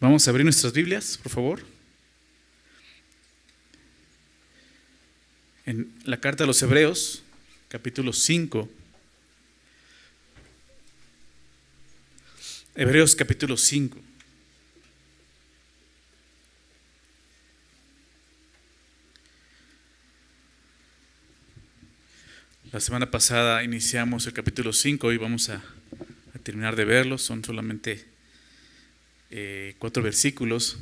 Vamos a abrir nuestras Biblias, por favor. En la carta a los Hebreos, capítulo 5. Hebreos capítulo 5. La semana pasada iniciamos el capítulo 5 y vamos a terminar de verlo. Son solamente 4 versículos,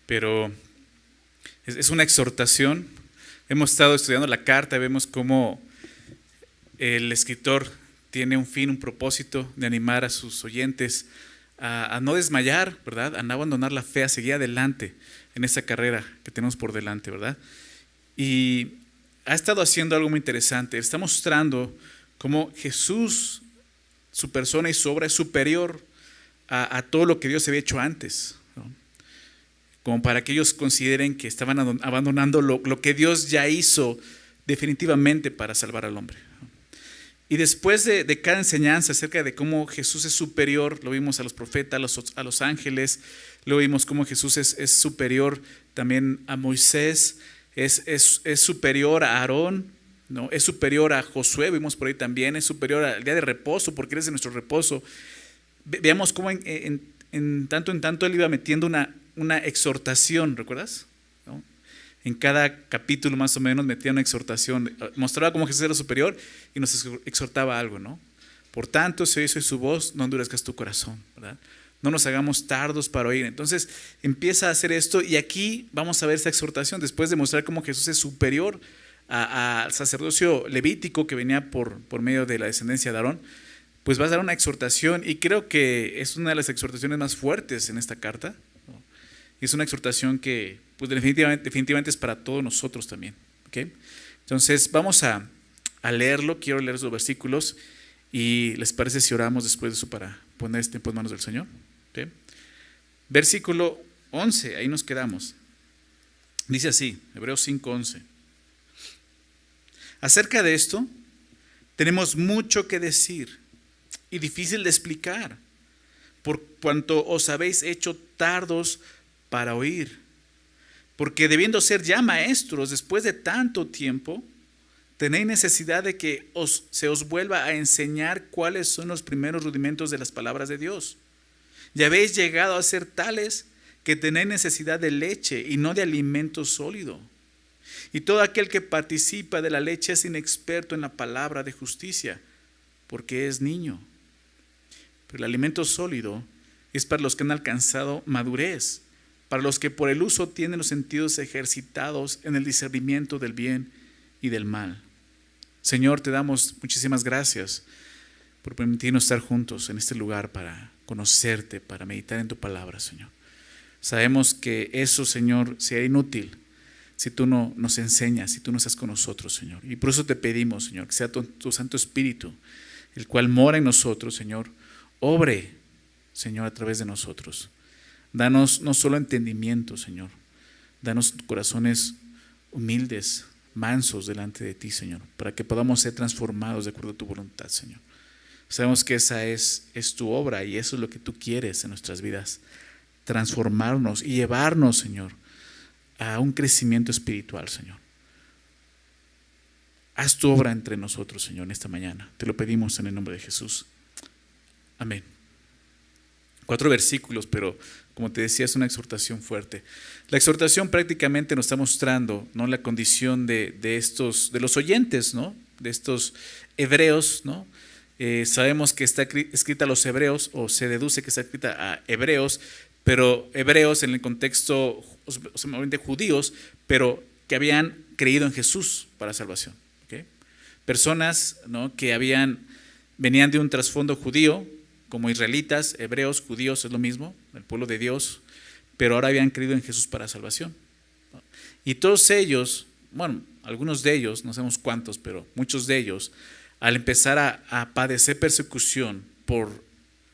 pero es una exhortación. Hemos estado estudiando la carta y vemos cómo el escritor tiene un fin, un propósito de animar a sus oyentes a no desmayar, ¿verdad? A no abandonar la fe, a seguir adelante en esa carrera que tenemos por delante, ¿verdad? Y ha estado haciendo algo muy interesante. Está mostrando cómo Jesús, su persona y su obra es superior a todo lo que Dios había hecho antes, ¿no? Como para que ellos consideren que estaban abandonando lo que Dios ya hizo definitivamente para salvar al hombre. Y después de cada enseñanza acerca de cómo Jesús es superior, lo vimos a los profetas, a los ángeles, lo vimos cómo Jesús es superior también a Moisés, es superior a Aarón, ¿no? Es superior a Josué, vimos por ahí también, es superior al día de reposo, porque eres de nuestro reposo. Veamos cómo en tanto él iba metiendo una exhortación, ¿recuerdas? ¿No? En cada capítulo más o menos metía una exhortación, mostraba cómo Jesús era superior y nos exhortaba algo, ¿no? Por tanto, si oyes su voz, no endurezcas tu corazón, ¿verdad? No nos hagamos tardos para oír. Entonces empieza a hacer esto y aquí vamos a ver esta exhortación después de mostrar cómo Jesús es superior al sacerdocio levítico que venía por medio de la descendencia de Aarón. Pues va a dar una exhortación y creo que es una de las exhortaciones más fuertes en esta carta, ¿no? Y es una exhortación que pues definitivamente es para todos nosotros también, ¿okay? Entonces vamos a leerlo. Quiero leer los versículos y les parece si oramos después de eso para poner este tiempo en manos del Señor, ¿okay? Versículo 11, ahí nos quedamos. Dice así, Hebreos 5:11. Acerca de esto tenemos mucho que decir y difícil de explicar, por cuanto os habéis hecho tardos para oír. Porque debiendo ser ya maestros después de tanto tiempo, tenéis necesidad de que se os vuelva a enseñar cuáles son los primeros rudimentos de las palabras de Dios. Ya habéis llegado a ser tales que tenéis necesidad de leche y no de alimento sólido. Y todo aquel que participa de la leche es inexperto en la palabra de justicia, porque es niño. Pero el alimento sólido es para los que han alcanzado madurez, para los que por el uso tienen los sentidos ejercitados en el discernimiento del bien y del mal. Señor, te damos muchísimas gracias por permitirnos estar juntos en este lugar para conocerte, para meditar en tu palabra, Señor. Sabemos que eso, Señor, sería inútil si tú no nos enseñas, si tú no estás con nosotros, Señor. Y por eso te pedimos, Señor, que sea tu Santo Espíritu, el cual mora en nosotros, Señor, obre, Señor, a través de nosotros. Danos no solo entendimiento, Señor, danos corazones humildes, mansos delante de ti, Señor, para que podamos ser transformados de acuerdo a tu voluntad, Señor. Sabemos que esa es tu obra y eso es lo que tú quieres en nuestras vidas, transformarnos y llevarnos, Señor, a un crecimiento espiritual, Señor. Haz tu obra entre nosotros, Señor, en esta mañana. Te lo pedimos en el nombre de Jesús. Amén. 4 versículos, pero como te decía, es una exhortación fuerte. La exhortación prácticamente nos está mostrando, ¿no?, la condición de los oyentes, ¿no?, de estos hebreos, ¿no? Sabemos que está escrita a los hebreos, o se deduce que está escrita a hebreos, pero hebreos en el contexto de judíos, pero que habían creído en Jesús para salvación, ¿okay? Personas, ¿no?, que venían de un trasfondo judío, como israelitas, hebreos, judíos, es lo mismo, el pueblo de Dios, pero ahora habían creído en Jesús para salvación. Y todos ellos, bueno, algunos de ellos, no sabemos cuántos, pero muchos de ellos, al empezar a padecer persecución por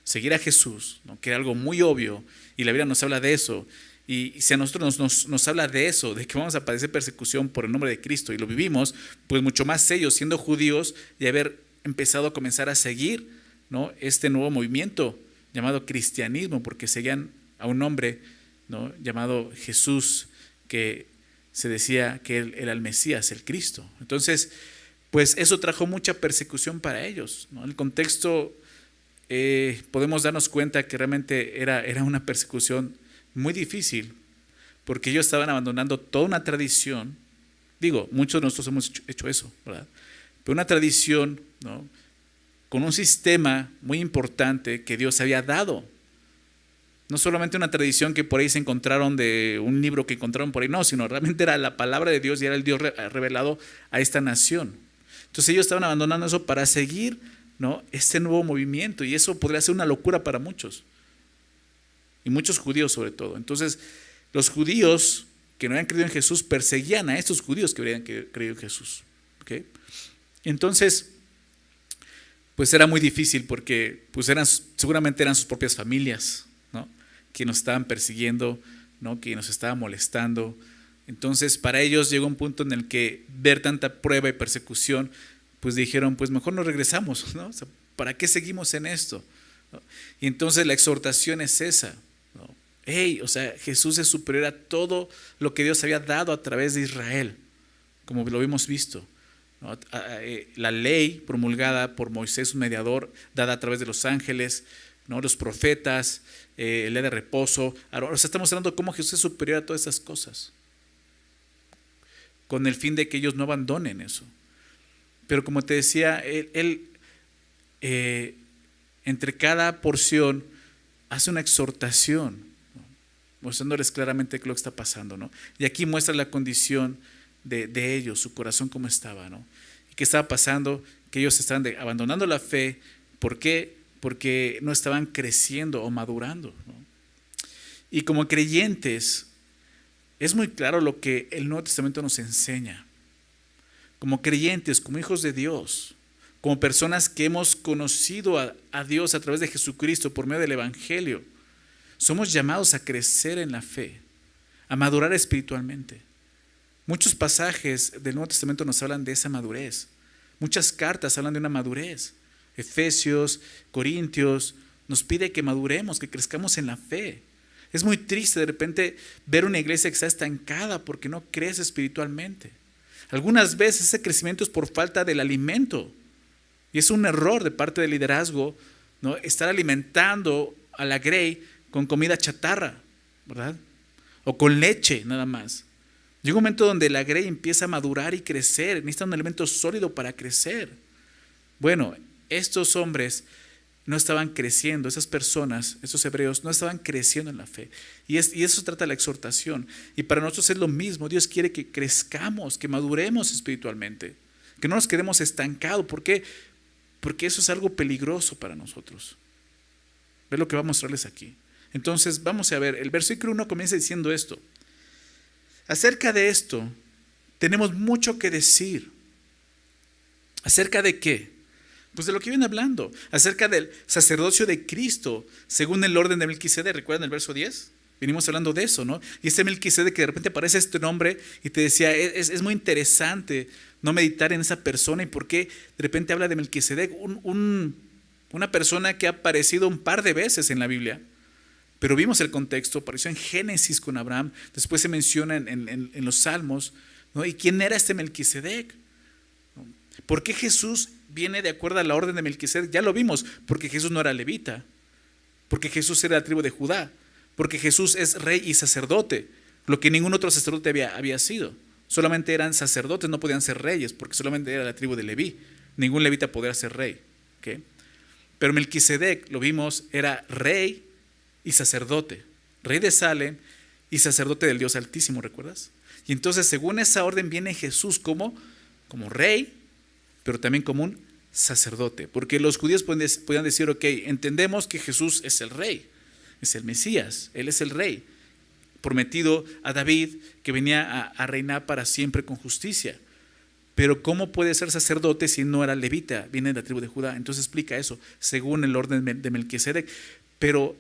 seguir a Jesús, ¿no?, que era algo muy obvio, y la Biblia nos habla de eso, y si a nosotros nos habla de eso, de que vamos a padecer persecución por el nombre de Cristo, y lo vivimos, pues mucho más ellos, siendo judíos, y haber empezado a comenzar a seguir, ¿no?, este nuevo movimiento llamado cristianismo, porque seguían a un hombre, ¿no?, llamado Jesús, que se decía que él era el Mesías, el Cristo. Entonces, pues eso trajo mucha persecución para ellos, ¿no? En el contexto podemos darnos cuenta que realmente era una persecución muy difícil, porque ellos estaban abandonando toda una tradición. Digo, muchos de nosotros hemos hecho eso, ¿verdad? Pero una tradición, ¿no?, con un sistema muy importante que Dios había dado. No solamente una tradición que por ahí se encontraron de un libro que encontraron por ahí, no, sino realmente era la palabra de Dios y era el Dios revelado a esta nación. Entonces ellos estaban abandonando eso para seguir, ¿no?, este nuevo movimiento, y eso podría ser una locura para muchos, y muchos judíos sobre todo. Entonces los judíos que no habían creído en Jesús perseguían a estos judíos que habían creído en Jesús, ¿okay? Entonces, pues era muy difícil, porque pues seguramente eran sus propias familias, ¿no?, que nos estaban persiguiendo, ¿no?, que nos estaban molestando. Entonces para ellos llegó un punto en el que ver tanta prueba y persecución, pues dijeron, pues mejor nos regresamos, ¿no? O sea, ¿para qué seguimos en esto?, ¿no? Y entonces la exhortación es esa, ¿no? Hey, o sea, Jesús es superior a todo lo que Dios había dado a través de Israel, como lo hemos visto, ¿no? La ley promulgada por Moisés, un mediador, dada a través de los ángeles, ¿no?, los profetas, ley de reposo. Ahora, o sea, estamos hablando de cómo Jesús es superior a todas esas cosas, con el fin de que ellos no abandonen eso. Pero como te decía, él entre cada porción hace una exhortación, ¿no?, mostrándoles claramente qué es lo que está pasando, ¿no? Y aquí muestra la condición de ellos, su corazón cómo estaba, ¿no? Y qué estaba pasando, que ellos estaban abandonando la fe. ¿Por qué? Porque no estaban creciendo o madurando, ¿no? Y como creyentes, es muy claro lo que el Nuevo Testamento nos enseña. Como creyentes, como hijos de Dios, como personas que hemos conocido a Dios a través de Jesucristo por medio del Evangelio, somos llamados a crecer en la fe, a madurar espiritualmente. Muchos pasajes del Nuevo Testamento nos hablan de esa madurez. Muchas cartas hablan de una madurez. Efesios, Corintios, nos pide que maduremos, que crezcamos en la fe. Es muy triste de repente ver una iglesia que está estancada porque no crece espiritualmente. Algunas veces ese crecimiento es por falta del alimento, y es un error de parte del liderazgo, ¿no?, estar alimentando a la grey con comida chatarra, ¿verdad?, o con leche nada más. Llega un momento donde la grey empieza a madurar y crecer, necesita un alimento sólido para crecer. Bueno, estos hombres no estaban creciendo, esas personas, estos hebreos no estaban creciendo en la fe. Y eso trata la exhortación. Y para nosotros es lo mismo. Dios quiere que crezcamos, que maduremos espiritualmente, que no nos quedemos estancados. ¿Por qué? Porque eso es algo peligroso para nosotros. Ve lo que va a mostrarles aquí. Entonces vamos a ver, el versículo 1 comienza diciendo esto: acerca de esto tenemos mucho que decir. ¿Acerca de qué? Pues de lo que viene hablando, acerca del sacerdocio de Cristo, según el orden de Melquisedec. ¿Recuerdan el verso 10? Venimos hablando de eso, ¿no? Y este Melquisedec, que de repente aparece este nombre y te decía, es muy interesante no meditar en esa persona. ¿Y por qué de repente habla de Melquisedec? Una persona que ha aparecido un par de veces en la Biblia, pero vimos el contexto. Apareció en Génesis con Abraham, después se menciona en los Salmos, ¿no? ¿Y quién era este Melquisedec? ¿Por qué Jesús viene de acuerdo a la orden de Melquisedec? Ya lo vimos, porque Jesús no era levita, porque Jesús era de la tribu de Judá, porque Jesús es rey y sacerdote, lo que ningún otro sacerdote había sido. Solamente eran sacerdotes, no podían ser reyes, porque solamente era la tribu de Leví. Ningún levita podía ser rey, ¿okay? Pero Melquisedec, lo vimos, era rey y sacerdote, rey de Salem y sacerdote del Dios Altísimo, ¿recuerdas? Y entonces, según esa orden, viene Jesús como rey, pero también como un sacerdote, porque los judíos podían decir, ok, entendemos que Jesús es el rey, es el Mesías, Él es el rey, prometido a David, que venía a reinar para siempre con justicia. Pero ¿cómo puede ser sacerdote si no era levita? Viene de la tribu de Judá. Entonces explica eso, según el orden de Melquisedec. Pero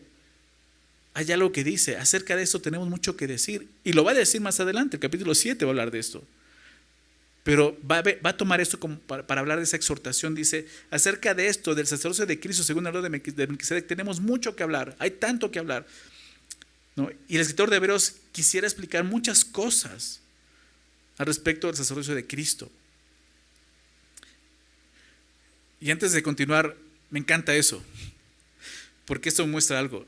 hay algo que dice, acerca de esto tenemos mucho que decir, y lo va a decir más adelante, el capítulo 7 va a hablar de esto. Pero va a tomar esto como para hablar de esa exhortación. Dice, acerca de esto, del sacerdocio de Cristo según el orden de Melquisedec, tenemos mucho que hablar, hay tanto que hablar. ¿no? Y el escritor de Hebreos quisiera explicar muchas cosas al respecto del sacerdocio de Cristo. Y antes de continuar, me encanta eso, porque esto muestra algo.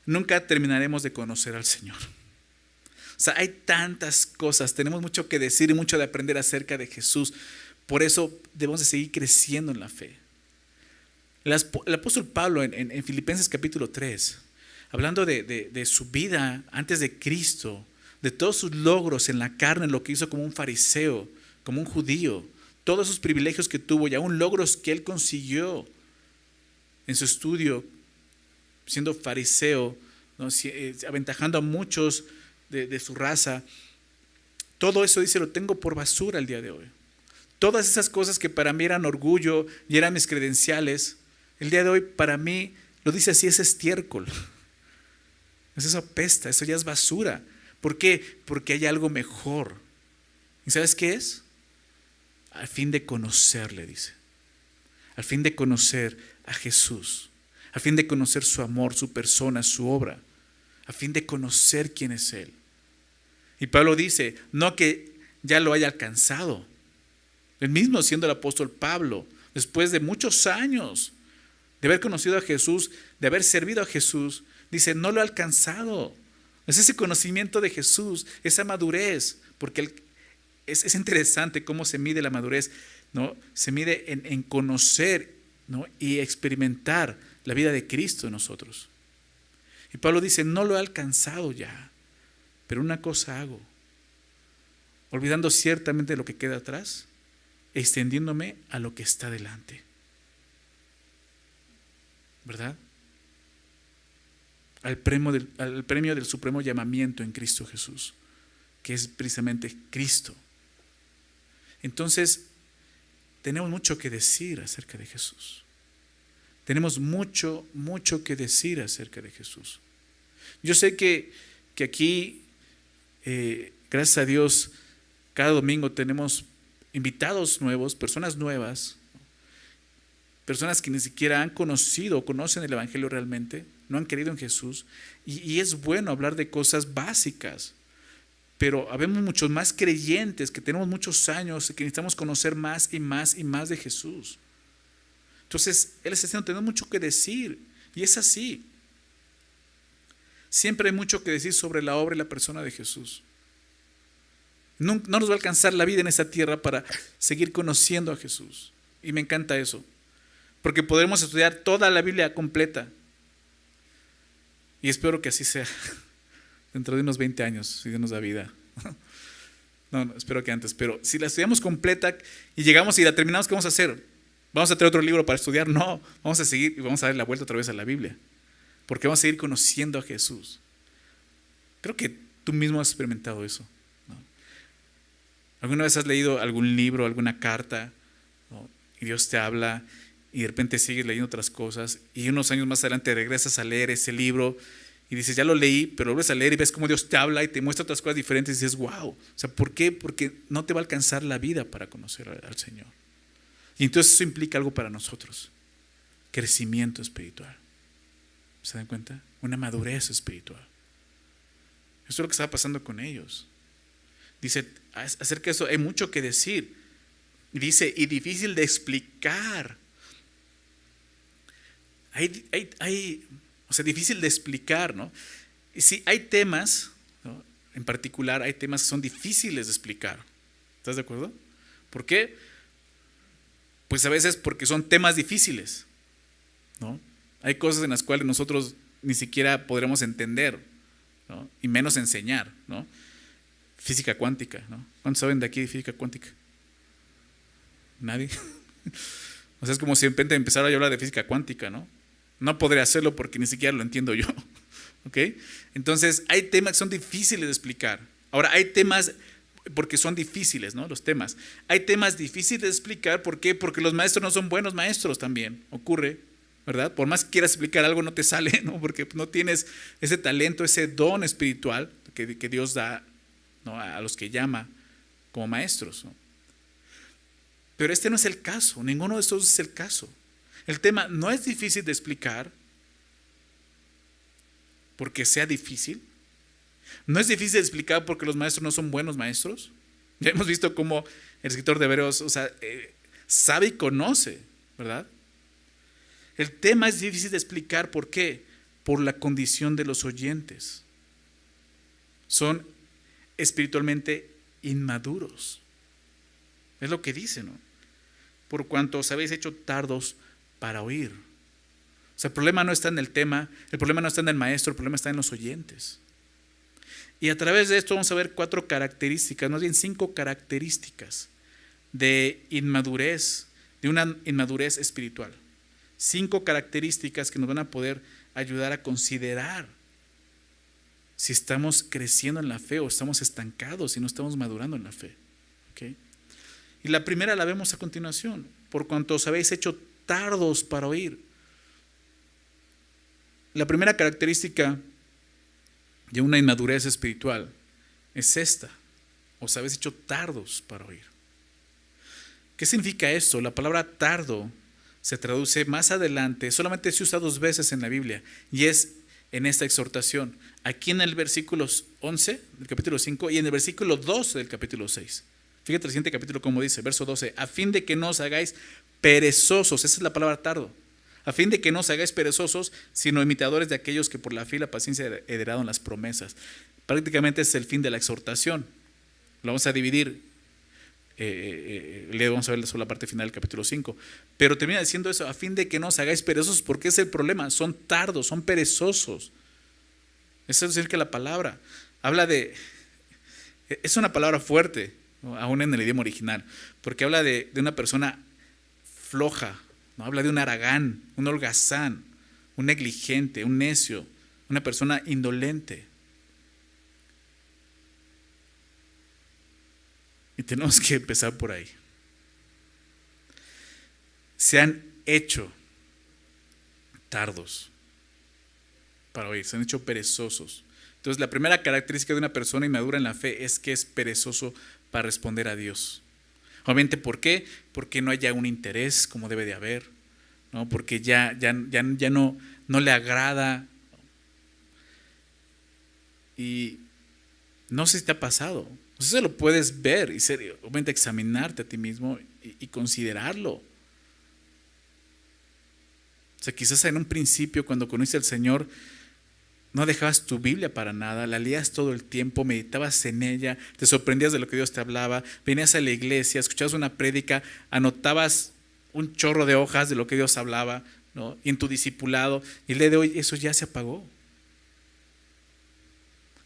Nunca terminaremos de conocer al Señor. O sea, hay tantas cosas, tenemos mucho que decir y mucho de aprender acerca de Jesús. Por eso debemos de seguir creciendo en la fe. El apóstol Pablo en Filipenses capítulo 3, hablando de su vida antes de Cristo, de todos sus logros en la carne, lo que hizo como un fariseo, como un judío, todos esos privilegios que tuvo y aún logros que él consiguió en su estudio, siendo fariseo, ¿no? Aventajando a muchos de su raza. Todo eso dice, lo tengo por basura el día de hoy. Todas esas cosas que para mí eran orgullo y eran mis credenciales, el día de hoy para mí, lo dice así, es estiércol. Eso apesta, eso ya es basura. ¿Por qué? Porque hay algo mejor. ¿Y sabes qué es? Al fin de conocerle, dice. Al fin de conocer a Jesús. Al fin de conocer su amor, su persona, su obra. A fin de conocer quién es Él. Y Pablo dice, no que ya lo haya alcanzado. Él mismo, siendo el apóstol Pablo, después de muchos años de haber conocido a Jesús, de haber servido a Jesús, dice, no lo he alcanzado. Es ese conocimiento de Jesús, esa madurez, porque es interesante cómo se mide la madurez, ¿no? Se mide en conocer, ¿no? Y experimentar la vida de Cristo en nosotros. Y Pablo dice, no lo he alcanzado ya, pero una cosa hago, olvidando ciertamente lo que queda atrás, extendiéndome a lo que está delante. ¿Verdad? Al premio del supremo llamamiento en Cristo Jesús, que es precisamente Cristo. Entonces, tenemos mucho que decir acerca de Jesús. Tenemos mucho que decir acerca de Jesús. Yo sé que aquí, gracias a Dios, cada domingo tenemos invitados nuevos, personas nuevas, personas que ni siquiera han conocido o conocen el Evangelio realmente, no han creído en Jesús. Y es bueno hablar de cosas básicas, pero habemos muchos más creyentes que tenemos muchos años y que necesitamos conocer más y más y más de Jesús. Entonces, Él está diciendo, tenemos mucho que decir, y es así. Siempre hay mucho que decir sobre la obra y la persona de Jesús. No nos va a alcanzar la vida en esta tierra para seguir conociendo a Jesús. Y me encanta eso, porque podremos estudiar toda la Biblia completa. Y espero que así sea dentro de unos 20 años, si Dios nos da vida. No, espero que antes, pero si la estudiamos completa y llegamos y la terminamos, ¿qué vamos a hacer? ¿Vamos a tener otro libro para estudiar? No, vamos a seguir y vamos a dar la vuelta otra vez a la Biblia, porque vamos a seguir conociendo a Jesús. Creo que tú mismo has experimentado eso, ¿no? ¿Alguna vez has leído algún libro, alguna carta, ¿no? Y Dios te habla y de repente sigues leyendo otras cosas y unos años más adelante regresas a leer ese libro y dices, ya lo leí, pero vuelves a leer y ves cómo Dios te habla y te muestra otras cosas diferentes y dices, wow, o sea, ¿por qué? Porque no te va a alcanzar la vida para conocer al Señor. Y entonces eso implica algo para nosotros, crecimiento espiritual. ¿Se dan cuenta? Una madurez espiritual. Eso es lo que estaba pasando con ellos. Dice, acerca de eso hay mucho que decir. Y dice, y difícil de explicar. O sea, difícil de explicar, ¿no? Y sí, hay temas, ¿no? En particular, hay temas que son difíciles de explicar. ¿Estás de acuerdo? ¿Por qué? Pues a veces porque son temas difíciles, ¿no? Hay cosas en las cuales nosotros ni siquiera podremos entender, ¿no? Y menos enseñar, ¿no? Física cuántica, ¿no? ¿Cuántos saben de aquí de física cuántica? ¿Nadie? O sea, es como si de repente empezara a hablar de física cuántica, ¿no? No podré hacerlo porque ni siquiera lo entiendo yo, ¿ok? Entonces, hay temas que son difíciles de explicar. Ahora, hay temas, porque son difíciles, ¿no? Los temas. Hay temas difíciles de explicar, ¿por qué? Porque los maestros no son buenos maestros también, ocurre, ¿verdad? Por más que quieras explicar algo, no te sale, ¿no? Porque no tienes ese talento, ese don espiritual que Dios da, ¿no? A los que llama como maestros, ¿no? Pero este no es el caso, ninguno de estos es el caso. El tema no es difícil de explicar, porque sea difícil. No es difícil de explicar porque los maestros no son buenos maestros. Ya hemos visto cómo el escritor de Hebreos, sabe y conoce, ¿verdad? El tema es difícil de explicar. ¿Por qué? Por la condición de los oyentes. Son espiritualmente inmaduros. Es lo que dice, ¿no? Por cuanto os habéis hecho tardos para oír. O sea, el problema no está en el tema, el problema no está en el maestro, el problema está en los oyentes. Y a través de esto vamos a ver 4 características, más bien 5 características de inmadurez, de una inmadurez espiritual. 5 características que nos van a poder ayudar a considerar si estamos creciendo en la fe o estamos estancados, si no estamos madurando en la fe. ¿Okay? Y la primera la vemos a continuación. Por cuanto os habéis hecho tardos para oír. La primera característica de una inmadurez espiritual es esta: os habéis hecho tardos para oír. ¿Qué significa esto? La palabra tardo se traduce más adelante, solamente se usa 2 veces en la Biblia, y es en esta exhortación, aquí en el versículo 11 del capítulo 5 y en el versículo 12 del capítulo 6. Fíjate el siguiente capítulo como dice, verso 12: a fin de que no os hagáis perezosos. Esa es la palabra tardo. A fin de que no os hagáis perezosos, sino imitadores de aquellos que por la fe y la paciencia heredaron las promesas. Prácticamente es el fin de la exhortación. Lo vamos a dividir. Vamos a ver solo la parte final del capítulo 5. Pero termina diciendo eso: a fin de que no os hagáis perezosos, porque es el problema. Son tardos, son perezosos. Eso es decir que la palabra habla de... Es una palabra fuerte, ¿no? Aún en el idioma original, porque habla de una persona floja, ¿no? Habla de un haragán, un holgazán, un negligente, un necio, una persona indolente. Y tenemos que empezar por ahí. Se han hecho tardos para oír, se han hecho perezosos. Entonces, la primera característica de una persona inmadura en la fe es que es perezoso para responder a Dios. Obviamente, ¿por qué? Porque no haya un interés como debe de haber, ¿no? Porque ya no le agrada. Y no sé si te ha pasado. Entonces lo puedes ver y obviamente examinarte a ti mismo y considerarlo. O sea, quizás en un principio, cuando conociste al Señor, no dejabas tu Biblia para nada, la leías todo el tiempo, meditabas en ella, te sorprendías de lo que Dios te hablaba, venías a la iglesia, escuchabas una prédica, anotabas un chorro de hojas de lo que Dios hablaba, ¿no? Y en tu discipulado, y el día de hoy eso ya se apagó.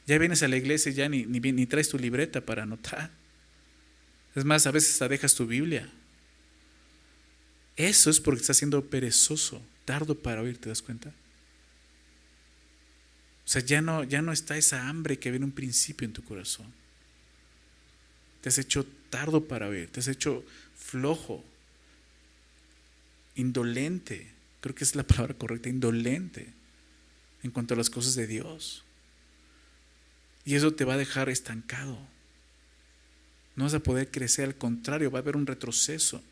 Ya vienes a la iglesia y ya ni traes tu libreta para anotar. Es más, a veces hasta dejas tu Biblia. Eso es porque estás siendo perezoso, tardo para oír, ¿te das cuenta? O sea, ya no está esa hambre que había en un principio en tu corazón. Te has hecho tardo para oír, te has hecho flojo, indolente. Creo que es la palabra correcta, indolente en cuanto a las cosas de Dios. Y eso te va a dejar estancado. No vas a poder crecer, al contrario, va a haber un retroceso.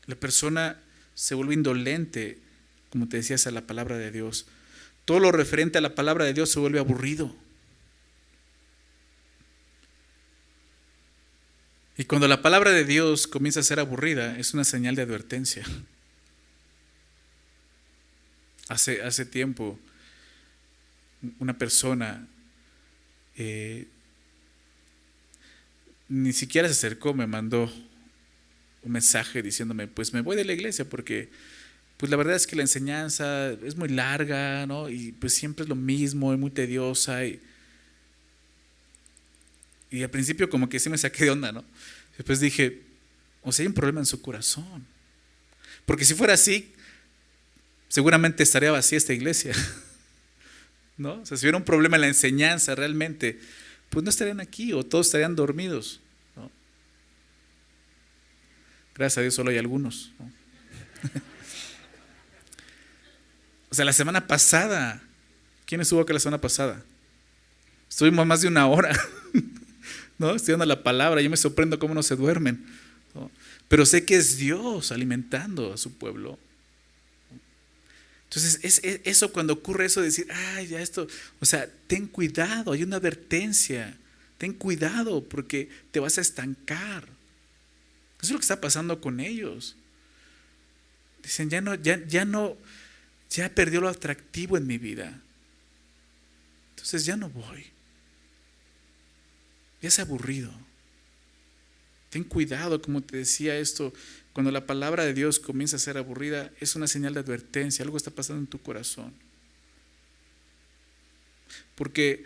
La persona se vuelve indolente, como te decías, a la palabra de Dios. Todo lo referente a la palabra de Dios se vuelve aburrido. Y cuando la palabra de Dios comienza a ser aburrida, es una señal de advertencia. Hace tiempo, una persona ni siquiera se acercó, me mandó un mensaje diciéndome: pues me voy de la iglesia porque pues la verdad es que la enseñanza es muy larga, ¿no? Y pues siempre es lo mismo, es muy tediosa. Y al principio como que sí me saqué de onda, ¿no? Después dije: o sea, hay un problema en su corazón. Porque si fuera así, seguramente estaría vacía esta iglesia. ¿No? O sea, si hubiera un problema en la enseñanza realmente, pues no estarían aquí o todos estarían dormidos, ¿no? Gracias a Dios solo hay algunos, ¿no? O sea, la semana pasada, ¿quién estuvo acá la semana pasada? Estuvimos más de 1 hora, ¿no? Estudiando la palabra. Yo me sorprendo cómo no se duermen, ¿no? Pero sé que es Dios alimentando a su pueblo. Entonces, eso cuando ocurre eso de decir, ay, ya esto, o sea, ten cuidado, hay una advertencia, ten cuidado porque te vas a estancar. Eso es lo que está pasando con ellos. Dicen, ya perdió lo atractivo en mi vida. Entonces ya no voy. Ya es aburrido. Ten cuidado, como te decía esto, cuando la palabra de Dios comienza a ser aburrida, es una señal de advertencia, algo está pasando en tu corazón. Porque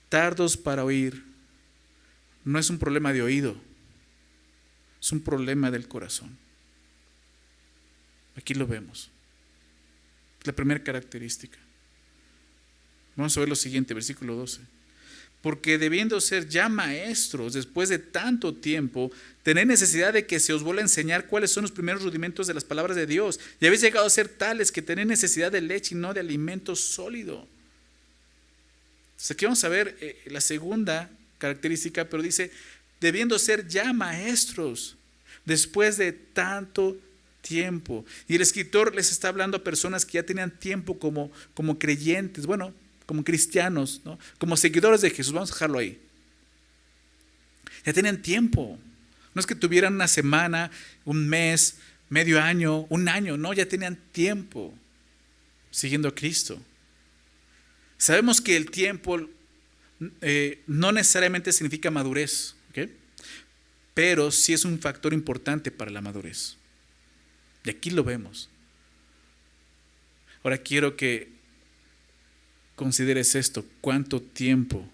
tardos para oír no es un problema de oído, es un problema del corazón. Aquí lo vemos. La primera característica. Vamos a ver lo siguiente, versículo 12. Porque debiendo ser ya maestros después de tanto tiempo, tenéis necesidad de que se os vuelva a enseñar cuáles son los primeros rudimentos de las palabras de Dios. Y habéis llegado a ser tales que tenéis necesidad de leche y no de alimento sólido. Entonces aquí vamos a ver la segunda característica, pero dice, debiendo ser ya maestros después de tanto tiempo. Y el escritor les está hablando a personas que ya tenían tiempo como creyentes, bueno, como cristianos, ¿no? Como seguidores de Jesús, vamos a dejarlo ahí. Ya tenían tiempo. No es que tuvieran una semana, un mes, medio año, un año, no, ya tenían tiempo siguiendo a Cristo. Sabemos que el tiempo no necesariamente significa madurez, ¿ok? Pero sí es un factor importante para la madurez. Y aquí lo vemos. Ahora quiero que consideres esto, ¿cuánto tiempo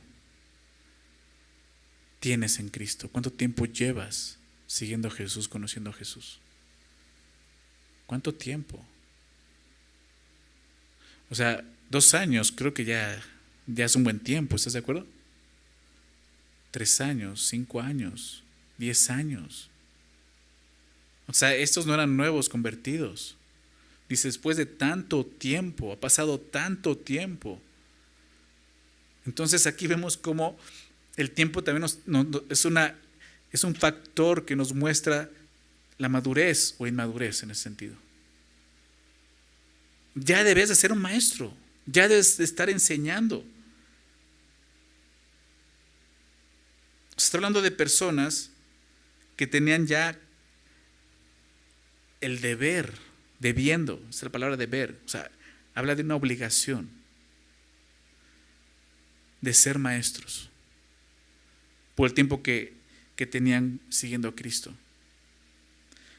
tienes en Cristo? ¿Cuánto tiempo llevas siguiendo a Jesús, conociendo a Jesús? ¿Cuánto tiempo? O sea, 2 años creo que ya es un buen tiempo, ¿estás de acuerdo? 3 años, 5 años, 10 años. O sea, estos no eran nuevos convertidos. Dice, después de tanto tiempo, ha pasado tanto tiempo. Entonces aquí vemos cómo el tiempo también es un factor que nos muestra la madurez o inmadurez en ese sentido. Ya debes de ser un maestro, ya debes de estar enseñando. Se está hablando de personas que tenían ya el deber, debiendo, esa es la palabra deber, o sea, habla de una obligación de ser maestros por el tiempo que tenían siguiendo a Cristo.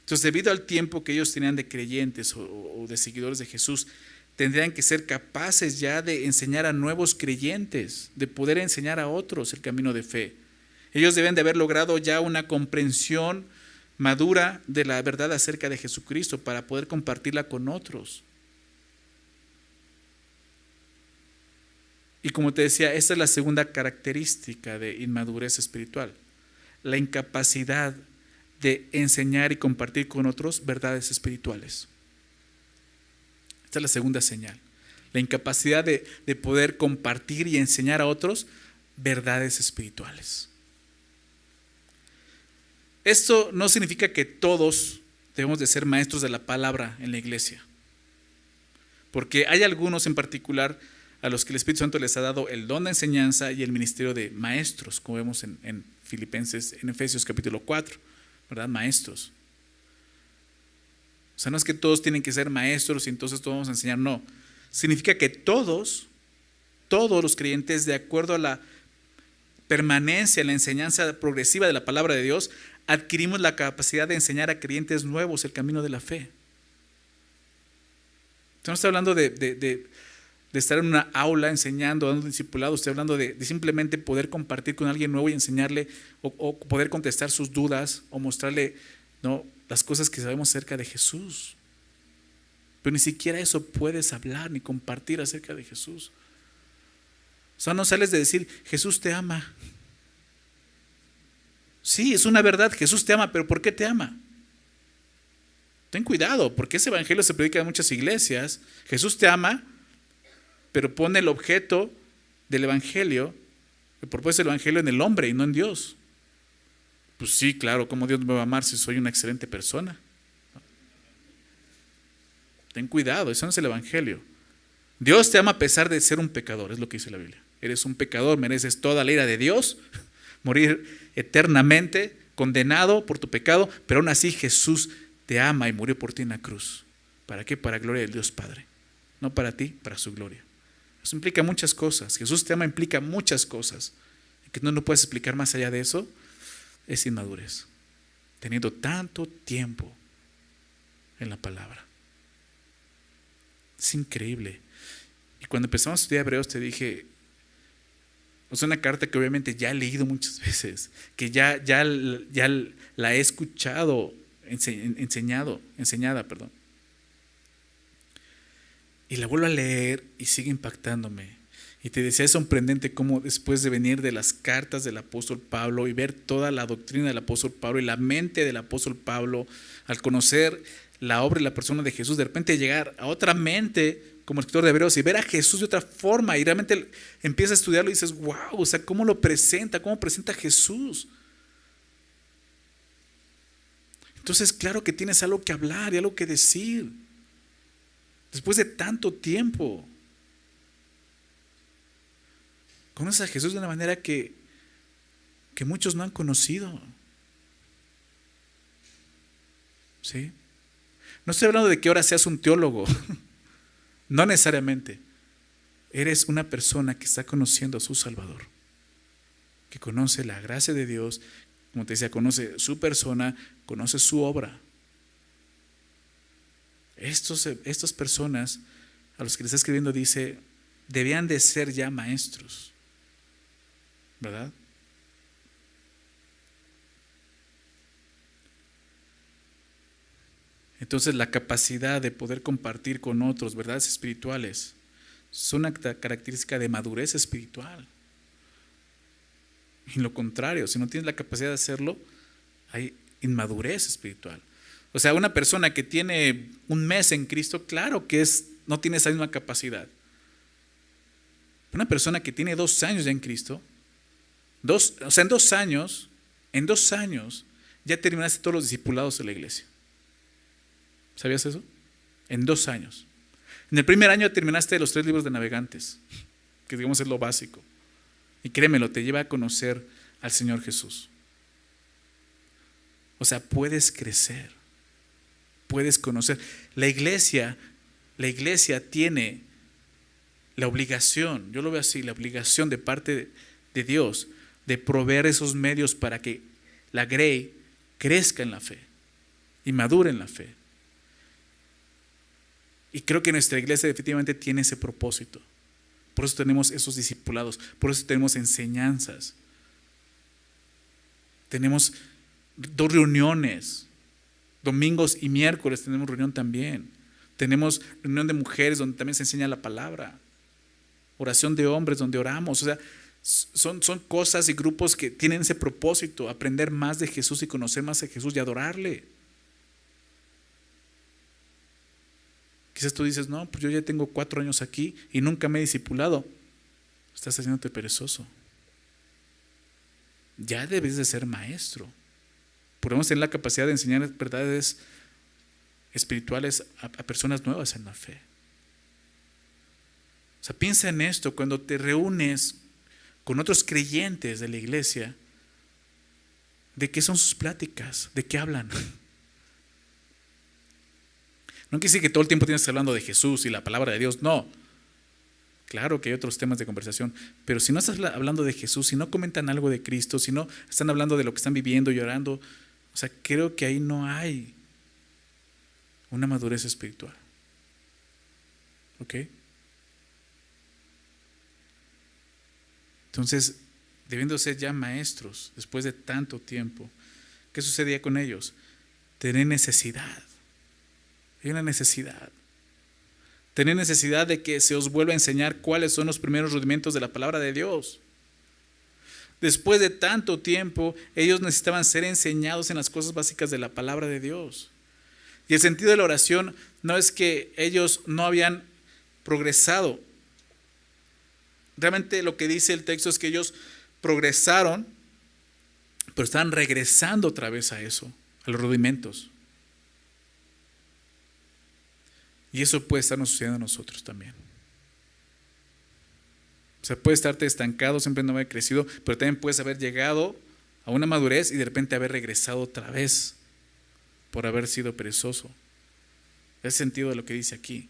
Entonces, debido al tiempo que ellos tenían de creyentes o de seguidores de Jesús, tendrían que ser capaces ya de enseñar a nuevos creyentes, de poder enseñar a otros el camino de fe. Ellos deben de haber logrado ya una comprensión madura de la verdad acerca de Jesucristo para poder compartirla con otros. Y como te decía, esta es la segunda característica de inmadurez espiritual, la incapacidad de enseñar y compartir con otros verdades espirituales. Esta es la segunda señal, la incapacidad de poder compartir y enseñar a otros verdades espirituales. Esto no significa que todos debemos de ser maestros de la palabra en la iglesia, porque hay algunos en particular a los que el Espíritu Santo les ha dado el don de enseñanza y el ministerio de maestros, como vemos en Efesios capítulo 4, ¿verdad? Maestros. O sea, no es que todos tienen que ser maestros y entonces todos vamos a enseñar, no. Significa que todos los creyentes, de acuerdo a la permanencia en la enseñanza progresiva de la palabra de Dios, adquirimos la capacidad de enseñar a creyentes nuevos el camino de la fe. Entonces no estoy hablando de estar en una aula enseñando, dando discipulado, estoy hablando de simplemente poder compartir con alguien nuevo y enseñarle o poder contestar sus dudas o mostrarle, ¿no?, las cosas que sabemos acerca de Jesús. Pero ni siquiera eso puedes hablar ni compartir acerca de Jesús. O sea, no sales de decir, Jesús te ama. Sí, es una verdad, Jesús te ama, pero ¿por qué te ama? Ten cuidado, porque ese evangelio se predica en muchas iglesias. Jesús te ama, pero pone el objeto del evangelio, el propósito del evangelio en el hombre y no en Dios. Pues sí, claro, ¿cómo Dios me va a amar si soy una excelente persona? Ten cuidado, eso no es el evangelio. Dios te ama a pesar de ser un pecador, es lo que dice la Biblia. Eres un pecador, mereces toda la ira de Dios, morir eternamente, condenado por tu pecado, pero aún así Jesús te ama y murió por ti en la cruz. ¿Para qué? Para gloria del Dios Padre. No para ti, para su gloria. Eso implica muchas cosas. Jesús te ama implica muchas cosas. Y que no puedes explicar más allá de eso, es inmadurez. Teniendo tanto tiempo en la palabra. Es increíble. Y cuando empezamos a estudiar Hebreos te dije, es una carta que obviamente ya he leído muchas veces, que ya la he escuchado, enseñada. Y la vuelvo a leer y sigue impactándome. Y te decía, es sorprendente cómo después de venir de las cartas del apóstol Pablo y ver toda la doctrina del apóstol Pablo y la mente del apóstol Pablo, al conocer la obra y la persona de Jesús, de repente llegar a otra mente como escritor de Hebreos y ver a Jesús de otra forma y realmente empiezas a estudiarlo y dices, wow, o sea, cómo presenta a Jesús. Entonces, claro que tienes algo que hablar y algo que decir. Después de tanto tiempo. Conoces a Jesús de una manera que muchos no han conocido. ¿Sí? No estoy hablando de que ahora seas un teólogo. No necesariamente. Eres una persona que está conociendo a su Salvador. Que conoce la gracia de Dios. Como te decía, conoce su persona, conoce su obra. Estas personas a los que le está escribiendo dice, debían de ser ya maestros. ¿Verdad? Entonces la capacidad de poder compartir con otros verdades espirituales son una característica de madurez espiritual. Y lo contrario, si no tienes la capacidad de hacerlo, hay inmadurez espiritual. O sea, una persona que tiene un mes en Cristo, claro que no tiene esa misma capacidad. Una persona que tiene 2 años ya en Cristo, en 2 años ya terminaste todos los discipulados de la iglesia. ¿Sabías eso? En 2 años. En el primer año terminaste los 3 libros de Navegantes, que digamos es lo básico. Y créemelo, te lleva a conocer al Señor Jesús. O sea, puedes crecer, puedes conocer. La iglesia tiene la obligación, yo lo veo así, la obligación de parte de Dios de proveer esos medios para que la grey crezca en la fe y madure en la fe. Y creo que nuestra iglesia definitivamente tiene ese propósito. Por eso tenemos esos discipulados, por eso tenemos enseñanzas. Tenemos 2 reuniones, domingos y miércoles tenemos reunión también. Tenemos reunión de mujeres donde también se enseña la palabra. Oración de hombres donde oramos. O sea, son cosas y grupos que tienen ese propósito, aprender más de Jesús y conocer más a Jesús y adorarle. Quizás tú dices, no, pues yo ya tengo 4 años aquí y nunca me he discipulado. Estás haciéndote perezoso. Ya debes de ser maestro. Podemos tener la capacidad de enseñar verdades espirituales a personas nuevas en la fe. O sea, piensa en esto, cuando te reúnes con otros creyentes de la iglesia, ¿de qué son sus pláticas? ¿De qué hablan? No quiere decir que todo el tiempo tienes que estar hablando de Jesús y la palabra de Dios, no. Claro que hay otros temas de conversación, pero si no estás hablando de Jesús, si no comentan algo de Cristo, si no están hablando de lo que están viviendo y orando, o sea, creo que ahí no hay una madurez espiritual. ¿Ok? Entonces, debiendo ser ya maestros después de tanto tiempo, ¿qué sucedía con ellos? Tener necesidad. Hay una necesidad. Tener necesidad de que se os vuelva a enseñar cuáles son los primeros rudimentos de la palabra de Dios. Después de tanto tiempo, ellos necesitaban ser enseñados en las cosas básicas de la palabra de Dios. Y el sentido de la oración no es que ellos no habían progresado. Realmente lo que dice el texto es que ellos progresaron, pero están regresando otra vez a eso, a los rudimentos. Y eso puede estarnos sucediendo a nosotros también. O sea, puedes estarte estancado, siempre no haber crecido, pero también puedes haber llegado a una madurez y de repente haber regresado otra vez por haber sido perezoso. Es el sentido de lo que dice aquí.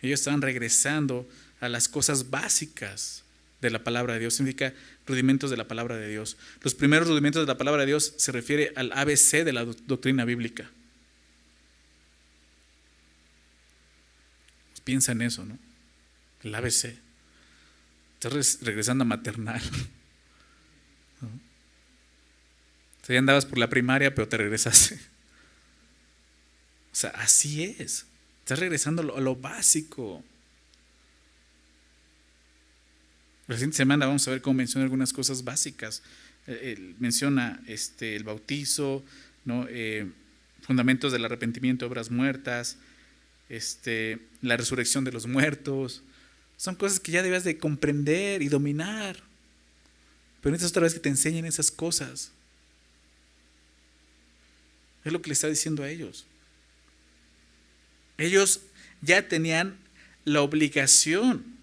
Ellos estaban regresando a las cosas básicas de la palabra de Dios. Significa rudimentos de la palabra de Dios. Los primeros rudimentos de la palabra de Dios se refiere al ABC de la doctrina bíblica. Piensa en eso, ¿no? El ABC. Estás regresando a maternal. ¿No? O sea, ya andabas por la primaria, pero te regresaste. O sea, así es. Estás regresando a lo básico. La siguiente semana vamos a ver cómo menciona algunas cosas básicas. Menciona el bautizo, ¿no? Fundamentos del arrepentimiento, obras muertas, la resurrección de los muertos. Son cosas que ya debes de comprender y dominar. Pero necesitas otra vez que te enseñen esas cosas. Es lo que le está diciendo a ellos. Ellos ya tenían la obligación,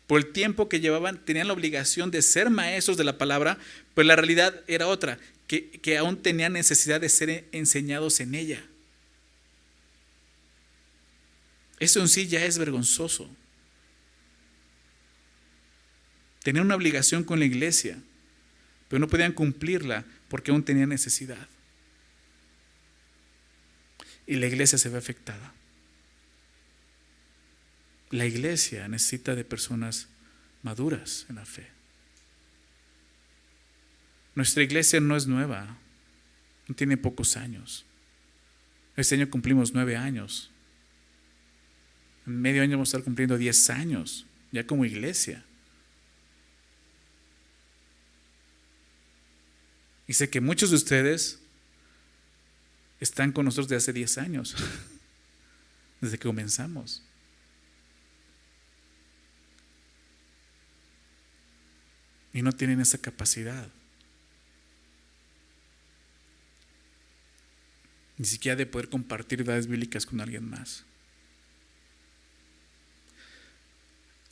por el tiempo que llevaban, tenían la obligación de ser maestros de la palabra, pero la realidad era otra, que aún tenían necesidad de ser enseñados en ella. Eso en sí ya es vergonzoso. Tenían una obligación con la iglesia, pero no podían cumplirla porque aún tenían necesidad. Y la iglesia se ve afectada. La iglesia necesita de personas maduras en la fe. Nuestra iglesia no es nueva, no tiene pocos años. Este año cumplimos 9 años. En medio año vamos a estar cumpliendo 10 años, ya como iglesia. Y sé que muchos de ustedes están con nosotros desde hace 10 años, desde que comenzamos. Y no tienen esa capacidad. Ni siquiera de poder compartir verdades bíblicas con alguien más.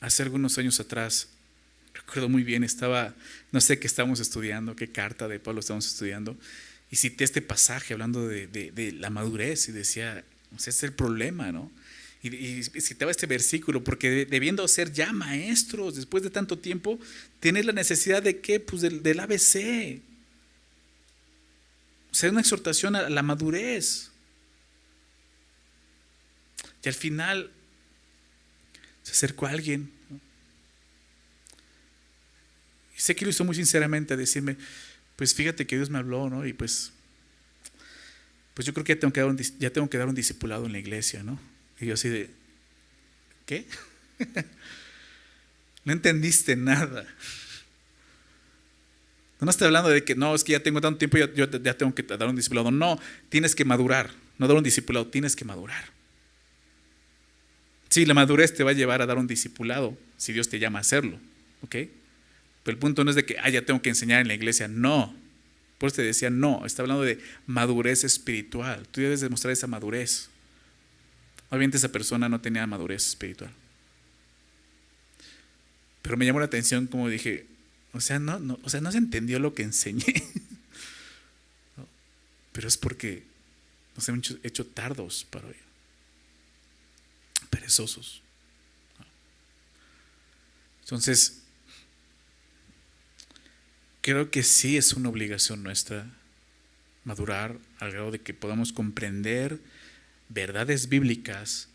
Hace algunos años atrás, recuerdo muy bien, no sé qué estábamos estudiando, qué carta de Pablo estábamos estudiando, y cité este pasaje hablando de la madurez y decía, ese es el problema, ¿no? Y citaba este versículo, porque debiendo ser ya maestros después de tanto tiempo, tienes la necesidad de ¿qué? Pues del ABC. O sea, una exhortación a la madurez. Y al final se acercó a alguien, ¿no? Y sé que lo hizo muy sinceramente a decirme, pues fíjate que Dios me habló, ¿no? Y pues yo creo que ya tengo que dar un discipulado en la iglesia, ¿no? Y yo así de, ¿qué? No entendiste nada. No estoy hablando de que no, es que ya tengo tanto tiempo, yo ya tengo que dar un discipulado. No, tienes que madurar, no dar un discipulado, tienes que madurar. Sí, la madurez te va a llevar a dar un discipulado, si Dios te llama a hacerlo, ¿ok? Pero el punto no es de que, ya tengo que enseñar en la iglesia, no. Por eso te decía, no, está hablando de madurez espiritual. Tú debes demostrar esa madurez. Obviamente esa persona no tenía madurez espiritual. Pero me llamó la atención como dije, no se entendió lo que enseñé. ¿No? Pero es porque nos hemos hecho tardos para oír. Perezosos. ¿No? Entonces, creo que sí es una obligación nuestra madurar al grado de que podamos comprender verdades bíblicas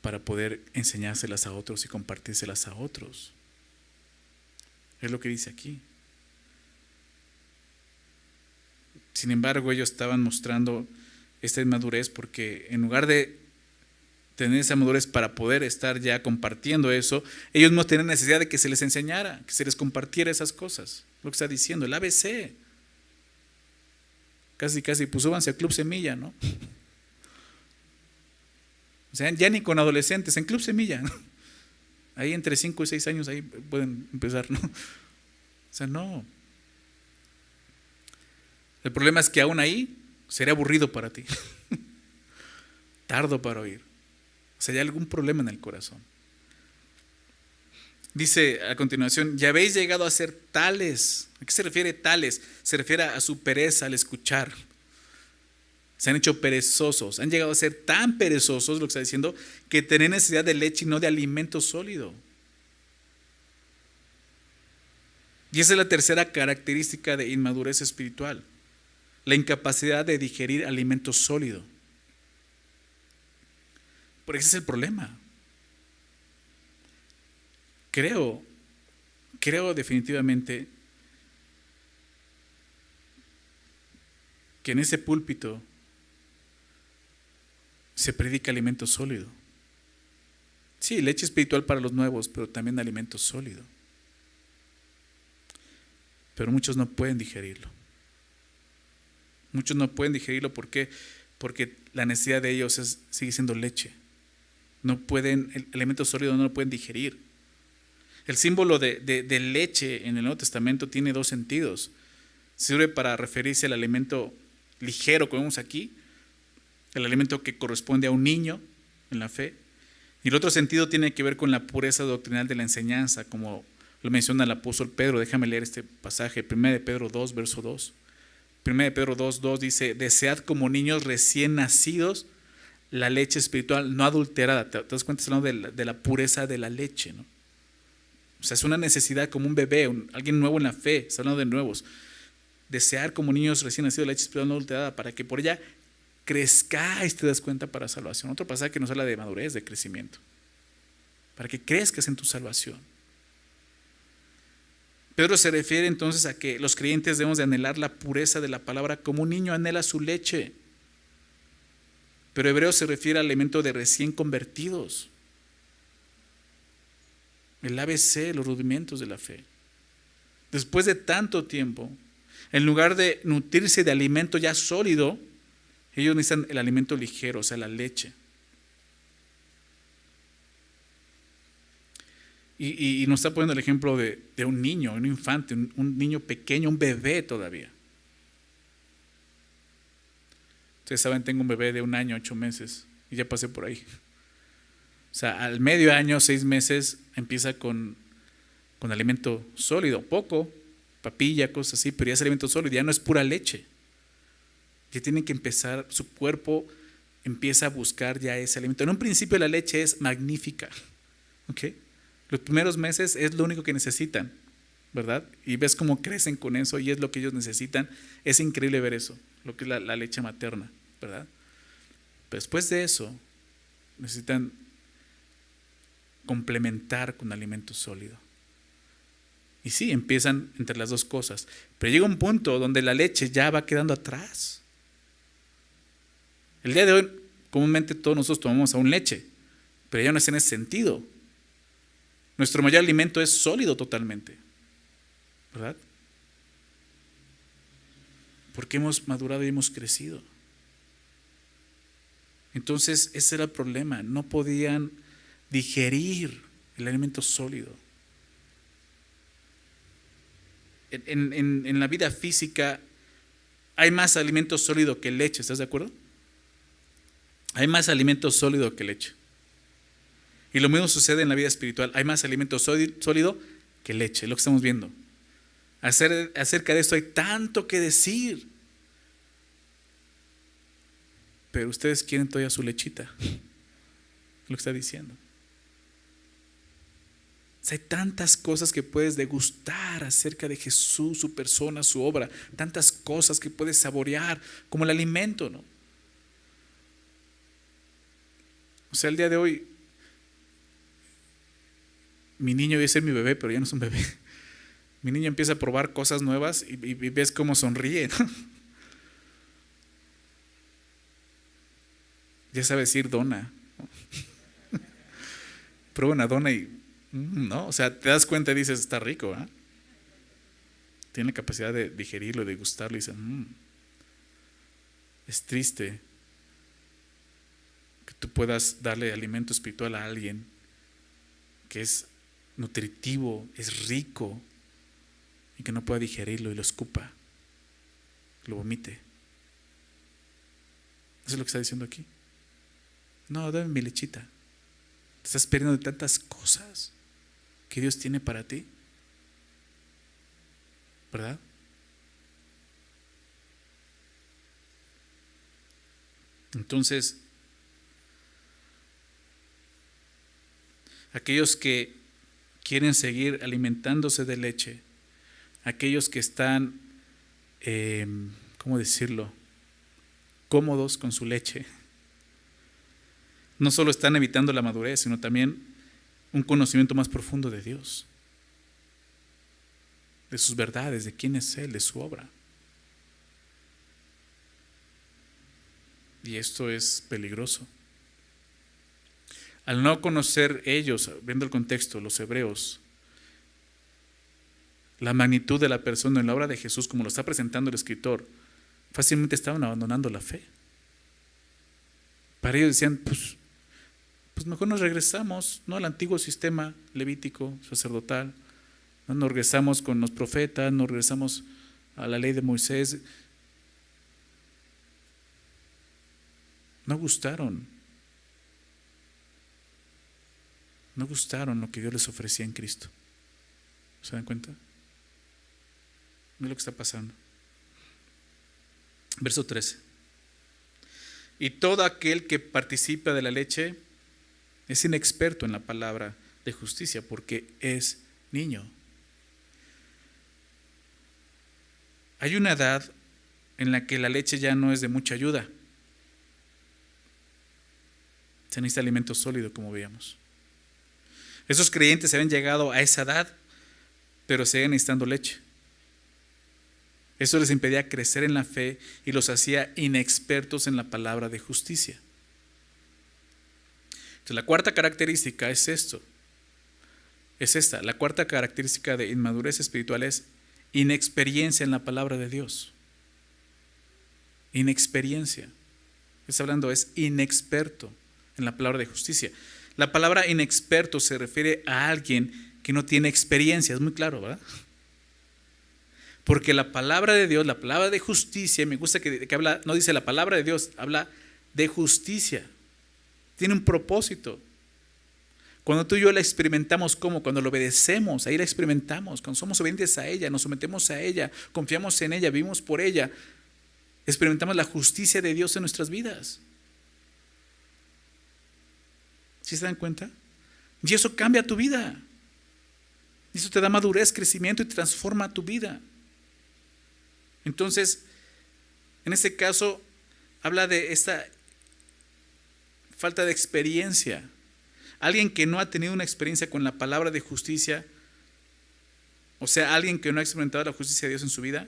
para poder enseñárselas a otros y compartírselas a otros. Es lo que dice aquí. Sin embargo, ellos estaban mostrando esta inmadurez porque en lugar de tener esa madurez para poder estar ya compartiendo eso, ellos no tenían necesidad de que se les enseñara, que se les compartiera esas cosas. Lo que está diciendo, el ABC. Casi, pues súbanse al Club Semilla, ¿no? O sea, ya ni con adolescentes, en Club Semilla, ¿no? Ahí entre 5 y 6 años, ahí pueden empezar, ¿no? O sea, no. El problema es que aún ahí sería aburrido para ti. Tardo para oír. O sea, hay algún problema en el corazón. Dice a continuación, ya habéis llegado a ser tales. ¿A qué se refiere tales? Se refiere a su pereza al escuchar. Se han hecho perezosos, han llegado a ser tan perezosos, lo que está diciendo, que tienen necesidad de leche y no de alimento sólido. Y esa es la tercera característica de inmadurez espiritual, la incapacidad de digerir alimento sólido. Porque ese es el problema. Creo definitivamente que en ese púlpito se predica alimento sólido. Sí, leche espiritual para los nuevos, pero también alimento sólido. Pero muchos no pueden digerirlo. Muchos no pueden digerirlo, ¿por qué? Porque la necesidad de ellos sigue siendo leche. No pueden, el alimento sólido no lo pueden digerir. El símbolo de leche en el Nuevo Testamento tiene dos sentidos. Sirve para referirse al alimento ligero que vemos aquí, el alimento que corresponde a un niño en la fe. Y el otro sentido tiene que ver con la pureza doctrinal de la enseñanza, como lo menciona el apóstol Pedro. Déjame leer este pasaje, 1 de Pedro 2, verso 2. 1 de Pedro 2, 2 dice, desead como niños recién nacidos la leche espiritual no adulterada. ¿Te das cuenta? Está hablando de la pureza de la leche, ¿no? O sea, es una necesidad como un bebé, alguien nuevo en la fe, está hablando de nuevos. Desear como niños recién nacidos la leche espiritual no adulterada para que por ella crezcáis, te das cuenta, para salvación. Otro pasaje que nos habla de madurez, de crecimiento. Para que crezcas en tu salvación. Pedro se refiere entonces a que los creyentes debemos de anhelar la pureza de la palabra como un niño anhela su leche. Pero Hebreo se refiere al elemento de recién convertidos. El ABC, los rudimentos de la fe. Después de tanto tiempo, en lugar de nutrirse de alimento ya sólido, ellos necesitan el alimento ligero, o sea, la leche. Y nos está poniendo el ejemplo de un niño, un infante, un niño pequeño, un bebé todavía. Ustedes saben, tengo un bebé de 1 año, 8 meses, y ya pasé por ahí. O sea, al medio año, 6 meses, empieza con alimento sólido, poco, papilla, cosas así, pero ya es alimento sólido, ya no es pura leche. Ya tienen que empezar, su cuerpo empieza a buscar ya ese alimento. En un principio la leche es magnífica, ¿ok? Los primeros meses es lo único que necesitan, ¿verdad? Y ves cómo crecen con eso y es lo que ellos necesitan. Es increíble ver eso, lo que es la leche materna, ¿verdad? Pero después de eso, necesitan complementar con alimento sólido. Y sí, empiezan entre las dos cosas. Pero llega un punto donde la leche ya va quedando atrás. El día de hoy, comúnmente todos nosotros tomamos aún leche, pero ya no es en ese sentido. Nuestro mayor alimento es sólido totalmente, ¿verdad? Porque hemos madurado y hemos crecido. Entonces, ese era el problema. No podían digerir el alimento sólido. En la vida física hay más alimento sólido que leche, ¿estás de acuerdo? Hay más alimento sólido que leche. Y lo mismo sucede en la vida espiritual. Hay más alimento sólido que leche, lo que estamos viendo. Acerca de esto hay tanto que decir. Pero ustedes quieren todavía su lechita. Lo que está diciendo. O sea, hay tantas cosas que puedes degustar acerca de Jesús, su persona, su obra. Tantas cosas que puedes saborear como el alimento, ¿no? O sea, el día de hoy, mi niño debe ser mi bebé, pero ya no es un bebé. Mi niño empieza a probar cosas nuevas y ves cómo sonríe, ¿no? Ya sabe decir dona. Prueba una dona y no, o sea, te das cuenta y dices, está rico, ¿eh? Tiene capacidad de digerirlo, de gustarlo y dices, es triste que tú puedas darle alimento espiritual a alguien que es nutritivo, es rico y que no pueda digerirlo y lo escupa, lo vomite. Eso es lo que está diciendo aquí. No, dame mi lechita. Te estás perdiendo de tantas cosas que Dios tiene para ti? ¿Verdad? Entonces, aquellos que quieren seguir alimentándose de leche, aquellos que están, ¿cómo decirlo?, cómodos con su leche, no solo están evitando la madurez, sino también un conocimiento más profundo de Dios, de sus verdades, de quién es Él, de su obra. Y esto es peligroso. Al no conocer ellos, viendo el contexto, los hebreos, la magnitud de la persona en la obra de Jesús, como lo está presentando el escritor, fácilmente estaban abandonando la fe. Para ellos decían, pues mejor nos regresamos, ¿no?, al antiguo sistema levítico, sacerdotal, ¿no? Nos regresamos con los profetas, nos regresamos a la ley de Moisés. No gustaron lo que Dios les ofrecía en Cristo. ¿Se dan cuenta? Mira lo que está pasando. Verso 13. Y todo aquel que participa de la leche es inexperto en la palabra de justicia, porque es niño. Hay una edad en la que la leche ya no es de mucha ayuda. Se necesita alimento sólido, como veíamos. Esos creyentes habían llegado a esa edad, pero seguían necesitando leche. Eso les impedía crecer en la fe y los hacía inexpertos en la palabra de justicia. Entonces, la cuarta característica es esta. La cuarta característica de inmadurez espiritual es inexperiencia en la palabra de Dios. Inexperiencia. Está hablando, es inexperto en la palabra de justicia. La palabra inexperto se refiere a alguien que no tiene experiencia, es muy claro, ¿verdad? Porque la palabra de Dios, la palabra de justicia, me gusta que habla, no dice la palabra de Dios, habla de justicia. Tiene un propósito. Cuando tú y yo la experimentamos, ¿cómo? Cuando la obedecemos, ahí la experimentamos. Cuando somos obedientes a ella, nos sometemos a ella, confiamos en ella, vivimos por ella, experimentamos la justicia de Dios en nuestras vidas. ¿Sí se dan cuenta? Y eso cambia tu vida. Y eso te da madurez, crecimiento y transforma tu vida. Entonces, en este caso, habla de esta falta de experiencia. Alguien que no ha tenido una experiencia con la palabra de justicia, o sea, alguien que no ha experimentado la justicia de Dios en su vida,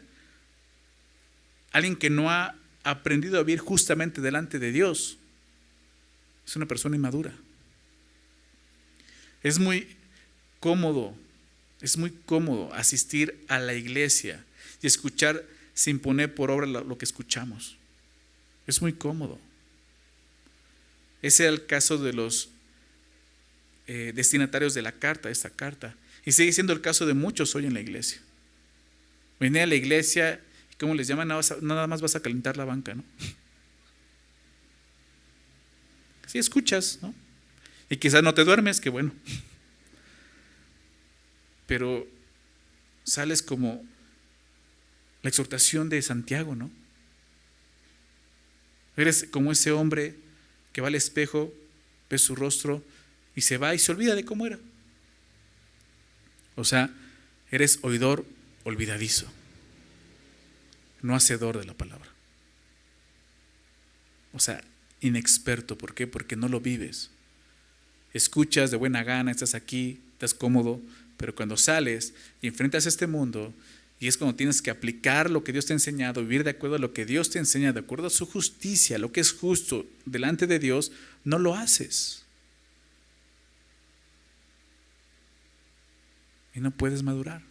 alguien que no ha aprendido a vivir justamente delante de Dios, es una persona inmadura. Es muy cómodo asistir a la iglesia y escuchar sin poner por obra lo que escuchamos. Es muy cómodo. Ese era el caso de los destinatarios de esta carta. Y sigue siendo el caso de muchos hoy en la iglesia. Venir a la iglesia, ¿cómo les llaman? Nada más vas a calentar la banca, ¿no? Sí, escuchas, ¿no? Y quizás no te duermes, que bueno. Pero sales como la exhortación de Santiago, ¿no? Eres como ese hombre que va al espejo, ve su rostro y se va y se olvida de cómo era. O sea, eres oidor olvidadizo, no hacedor de la palabra. O sea, inexperto. ¿Por qué? Porque no lo vives. Escuchas de buena gana, estás aquí, estás cómodo, pero cuando sales y enfrentas este mundo, y es cuando tienes que aplicar lo que Dios te ha enseñado, vivir de acuerdo a lo que Dios te enseña, de acuerdo a su justicia, lo que es justo delante de Dios, no lo haces. Y no puedes madurar.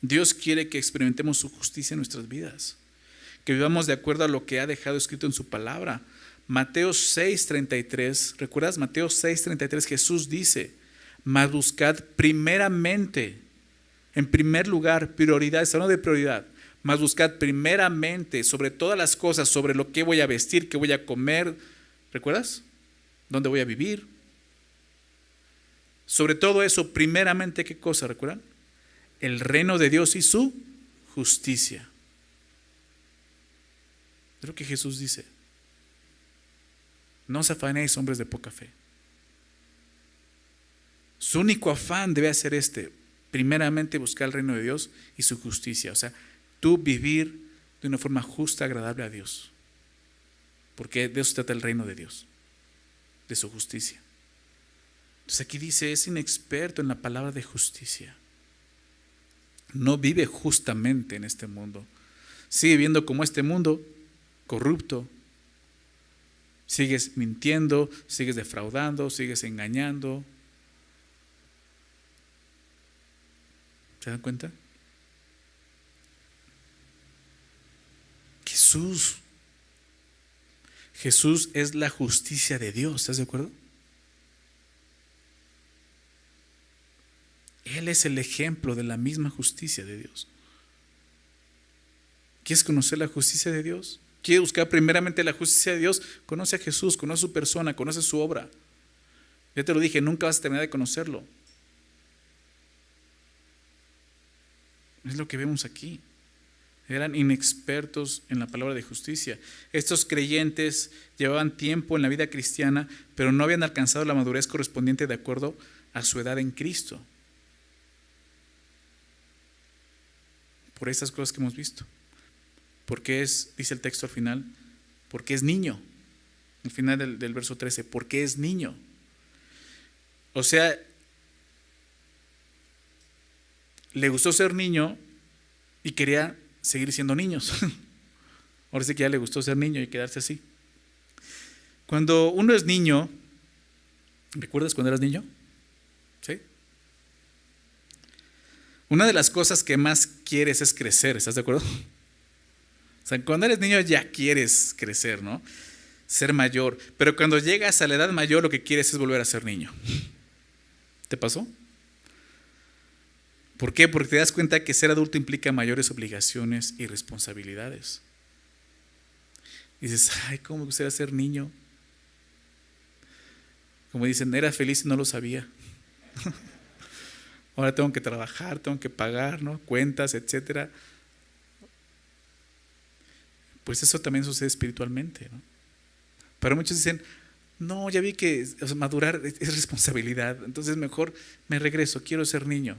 Dios quiere que experimentemos su justicia en nuestras vidas, que vivamos de acuerdo a lo que ha dejado escrito en su palabra. Mateo 6:33, ¿recuerdas? Mateo 6:33, Jesús dice: mas buscad primeramente, en primer lugar, prioridad, está hablando de prioridad, mas buscad primeramente sobre todas las cosas, sobre lo que voy a vestir, qué voy a comer, ¿recuerdas? ¿Dónde voy a vivir? Sobre todo eso, primeramente, ¿qué cosa? ¿Recuerdan? El reino de Dios y su justicia. Es lo que Jesús dice. No os afanéis, hombres de poca fe. Su único afán debe ser primeramente buscar el reino de Dios y su justicia. O sea, tú vivir de una forma justa, agradable a Dios. Porque de eso se trata el reino de Dios, de su justicia. Entonces aquí dice, es inexperto en la palabra de justicia. No vive justamente en este mundo. Sigue viviendo como este mundo, corrupto. Sigues mintiendo, sigues defraudando, sigues engañando. ¿Se dan cuenta? Jesús es la justicia de Dios, ¿estás de acuerdo? Él es el ejemplo de la misma justicia de Dios. ¿Quieres conocer la justicia de Dios? ¿Quieres buscar primeramente la justicia de Dios? Conoce a Jesús, conoce su persona, conoce su obra. Ya te lo dije, nunca vas a terminar de conocerlo. Es lo que vemos aquí. Eran inexpertos en la palabra de justicia. Estos creyentes llevaban tiempo en la vida cristiana, pero no habían alcanzado la madurez correspondiente de acuerdo a su edad en Cristo. Por estas cosas que hemos visto. Porque dice el texto al final, porque es niño. Al final del verso 13, porque es niño. O sea, le gustó ser niño y quería seguir siendo niños. Ahora sí que ya le gustó ser niño y quedarse así. Cuando uno es niño, ¿recuerdas cuando eras niño? ¿Sí? Una de las cosas que más quieres es crecer, ¿estás de acuerdo? O sea, cuando eres niño ya quieres crecer, ¿no? Ser mayor. Pero cuando llegas a la edad mayor lo que quieres es volver a ser niño. ¿Te pasó? ¿Por qué? Porque te das cuenta que ser adulto implica mayores obligaciones y responsabilidades. Y dices, ay, ¿cómo me gustaría ser niño? Como dicen, era feliz y no lo sabía. Ahora tengo que trabajar, tengo que pagar, ¿no? Cuentas, etcétera. Pues eso también sucede espiritualmente, ¿no? Pero muchos dicen, no, ya vi que madurar es responsabilidad, entonces mejor me regreso, quiero ser niño.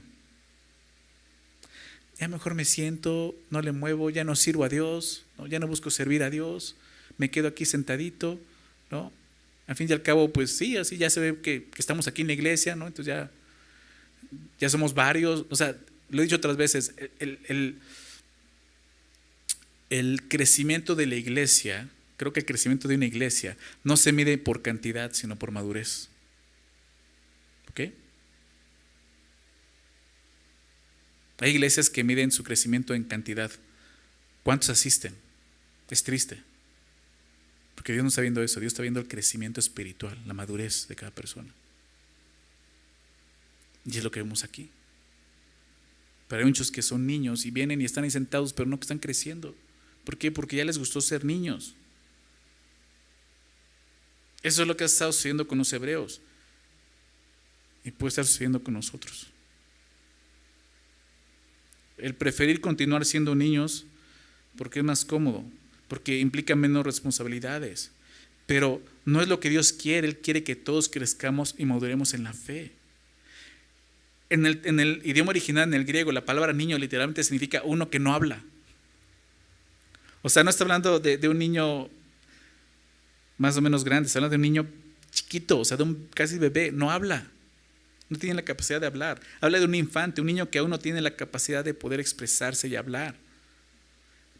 Ya mejor me siento, no le muevo, ya no sirvo a Dios, ¿no? Ya no busco servir a Dios, me quedo aquí sentadito, ¿no? Al fin y al cabo, pues sí, así ya se ve que estamos aquí en la iglesia, ¿no? Entonces ya somos varios. O sea, lo he dicho otras veces, el crecimiento de la iglesia, creo que el crecimiento de una iglesia no se mide por cantidad, sino por madurez. ¿Ok? Hay iglesias que miden su crecimiento en cantidad. ¿Cuántos asisten? Es triste. Porque Dios no está viendo eso. Dios está viendo el crecimiento espiritual, la madurez de cada persona. Y es lo que vemos aquí. Pero hay muchos que son niños y vienen y están ahí sentados, pero no que están creciendo. ¿Por qué? Porque ya les gustó ser niños. Eso es lo que ha estado sucediendo con los hebreos. Y puede estar sucediendo con nosotros. El preferir continuar siendo niños porque es más cómodo, porque implica menos responsabilidades. Pero no es lo que Dios quiere. Él quiere que todos crezcamos y maduremos en la fe. En el idioma original, en el griego, la palabra niño literalmente significa uno que no habla. O sea, no está hablando de un niño más o menos grande, está hablando de un niño chiquito, o sea, de un casi bebé, no habla. No tiene la capacidad de hablar. Habla de un infante, un niño que aún no tiene la capacidad de poder expresarse y hablar.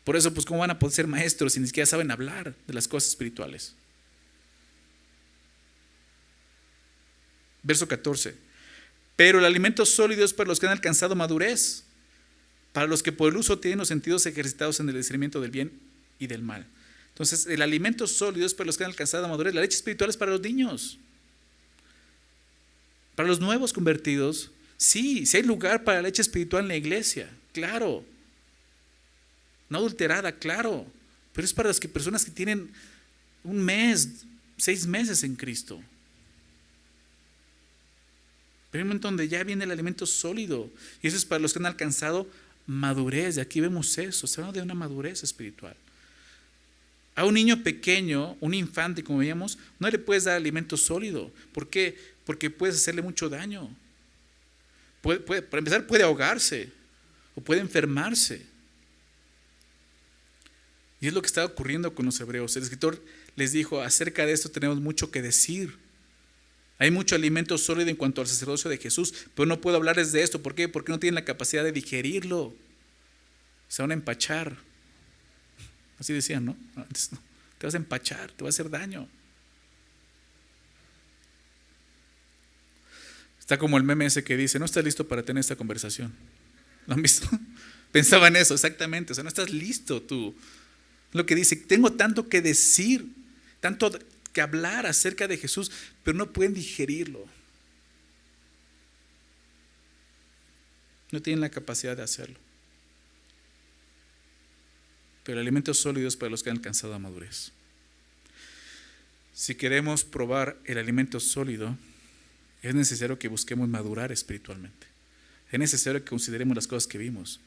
Por eso, pues, ¿cómo van a poder ser maestros si ni siquiera saben hablar de las cosas espirituales? Verso 14. Pero el alimento sólido es para los que han alcanzado madurez, para los que por el uso tienen los sentidos ejercitados en el discernimiento del bien y del mal. Entonces, el alimento sólido es para los que han alcanzado madurez. La leche espiritual es para los niños. Para los nuevos convertidos, sí hay lugar para la leche espiritual en la iglesia, claro. No adulterada, claro. Pero es para las personas que tienen un mes, 6 meses en Cristo. Pero hay un momento donde ya viene el alimento sólido. Y eso es para los que han alcanzado madurez. Y aquí vemos eso. Se habla de una madurez espiritual. A un niño pequeño, un infante, como veíamos, no le puedes dar alimento sólido. ¿Por qué? Porque puedes hacerle mucho daño. Para empezar, puede ahogarse o puede enfermarse. Y es lo que está ocurriendo con los hebreos. El escritor les dijo, acerca de esto tenemos mucho que decir. Hay mucho alimento sólido en cuanto al sacerdocio de Jesús, pero no puedo hablarles de esto. ¿Por qué? Porque no tienen la capacidad de digerirlo. Se van a empachar. Así decían, ¿no? Antes, no. Te vas a empachar, te va a hacer daño. Está como el meme ese que dice, no estás listo para tener esta conversación. ¿Lo han visto? Pensaba en eso, exactamente. O sea, no estás listo tú. Lo que dice, tengo tanto que decir, tanto que hablar acerca de Jesús, pero no pueden digerirlo. No tienen la capacidad de hacerlo. Pero el alimento sólido es para los que han alcanzado la madurez. Si queremos probar el alimento sólido, es necesario que busquemos madurar espiritualmente. Es necesario que consideremos las cosas que vimos.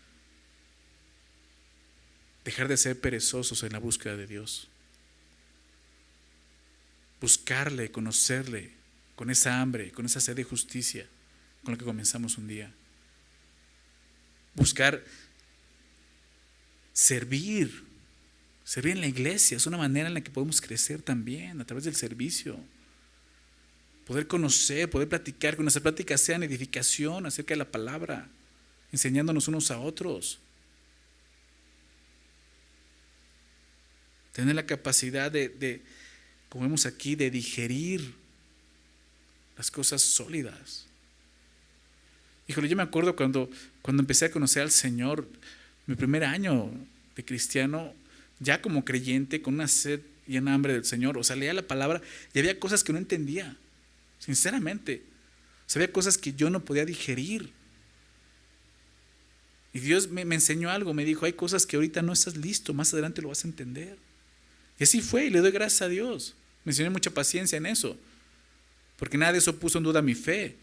Dejar de ser perezosos en la búsqueda de Dios. Buscarle, conocerle, con esa hambre, con esa sed de justicia, con la que comenzamos un día. Buscar servir en la iglesia. Es una manera en la que podemos crecer también, a través del servicio. Poder conocer, poder platicar, que nuestras pláticas sean edificación acerca de la palabra, enseñándonos unos a otros. Tener la capacidad de, como vemos aquí, de digerir las cosas sólidas. Híjole, yo me acuerdo cuando empecé a conocer al Señor, mi primer año de cristiano, ya como creyente, con una sed y una hambre del Señor. O sea, leía la palabra y había cosas que no entendía, sinceramente. O sea, había cosas que yo no podía digerir. Y Dios me enseñó algo, me dijo, hay cosas que ahorita no estás listo, más adelante lo vas a entender. Y así fue, y le doy gracias a Dios. Me enseñó mucha paciencia en eso, porque nada de eso puso en duda mi fe.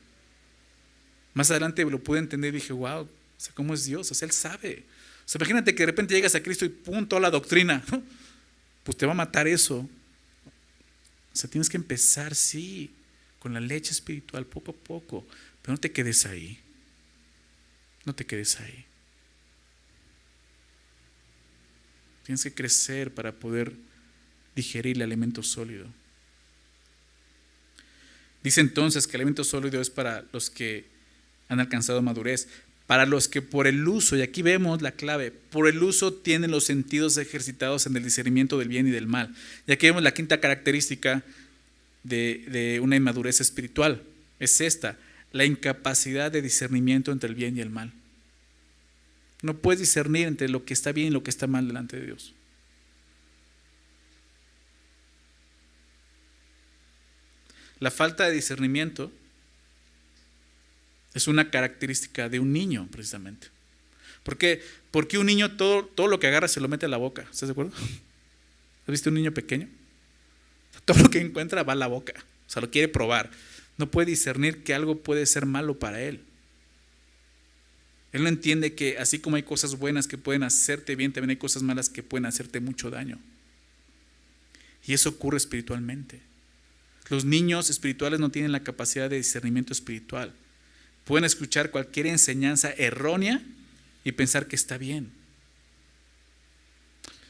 Más adelante lo pude entender y dije, wow, o sea, ¿cómo es Dios? O sea, Él sabe. O sea, imagínate que de repente llegas a Cristo y ¡pum! Toda la doctrina. Pues te va a matar eso. O sea, tienes que empezar, sí, con la leche espiritual, poco a poco. Pero no te quedes ahí. No te quedes ahí. Tienes que crecer para poder digerir el alimento sólido. Dice entonces que el alimento sólido es para los que han alcanzado madurez, para los que por el uso, y aquí vemos la clave, por el uso tienen los sentidos ejercitados en el discernimiento del bien y del mal. Y aquí vemos la quinta característica de una inmadurez espiritual. Es esta, la incapacidad de discernimiento entre el bien y el mal. No puedes discernir entre lo que está bien y lo que está mal delante de Dios. La falta de discernimiento es una característica de un niño, precisamente. ¿Por qué? Porque un niño todo lo que agarra se lo mete a la boca. ¿Estás de acuerdo? ¿Has visto un niño pequeño? Todo lo que encuentra va a la boca. O sea, lo quiere probar. No puede discernir que algo puede ser malo para él. Él no entiende que así como hay cosas buenas que pueden hacerte bien, también hay cosas malas que pueden hacerte mucho daño. Y eso ocurre espiritualmente. Los niños espirituales no tienen la capacidad de discernimiento espiritual. Pueden escuchar cualquier enseñanza errónea y pensar que está bien.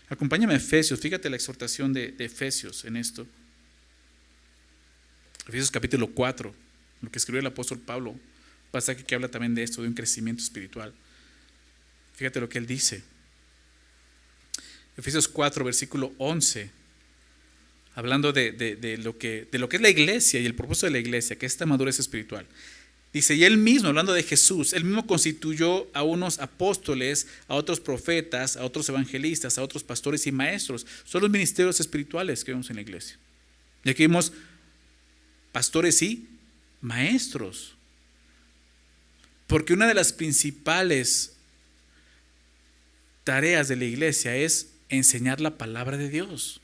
Acompáñame a Efesios, fíjate la exhortación de Efesios en esto. Efesios capítulo 4, lo que escribió el apóstol Pablo, pasaje que habla también de esto, de un crecimiento espiritual. Fíjate lo que él dice. Efesios 4, versículo 11. Hablando de lo que es la iglesia y el propósito de la iglesia, que es esta madurez espiritual. Dice, y él mismo, hablando de Jesús, él mismo constituyó a unos apóstoles, a otros profetas, a otros evangelistas, a otros pastores y maestros. Son los ministerios espirituales que vemos en la iglesia. Y aquí vemos pastores y maestros. Porque una de las principales tareas de la iglesia es enseñar la palabra de Dios.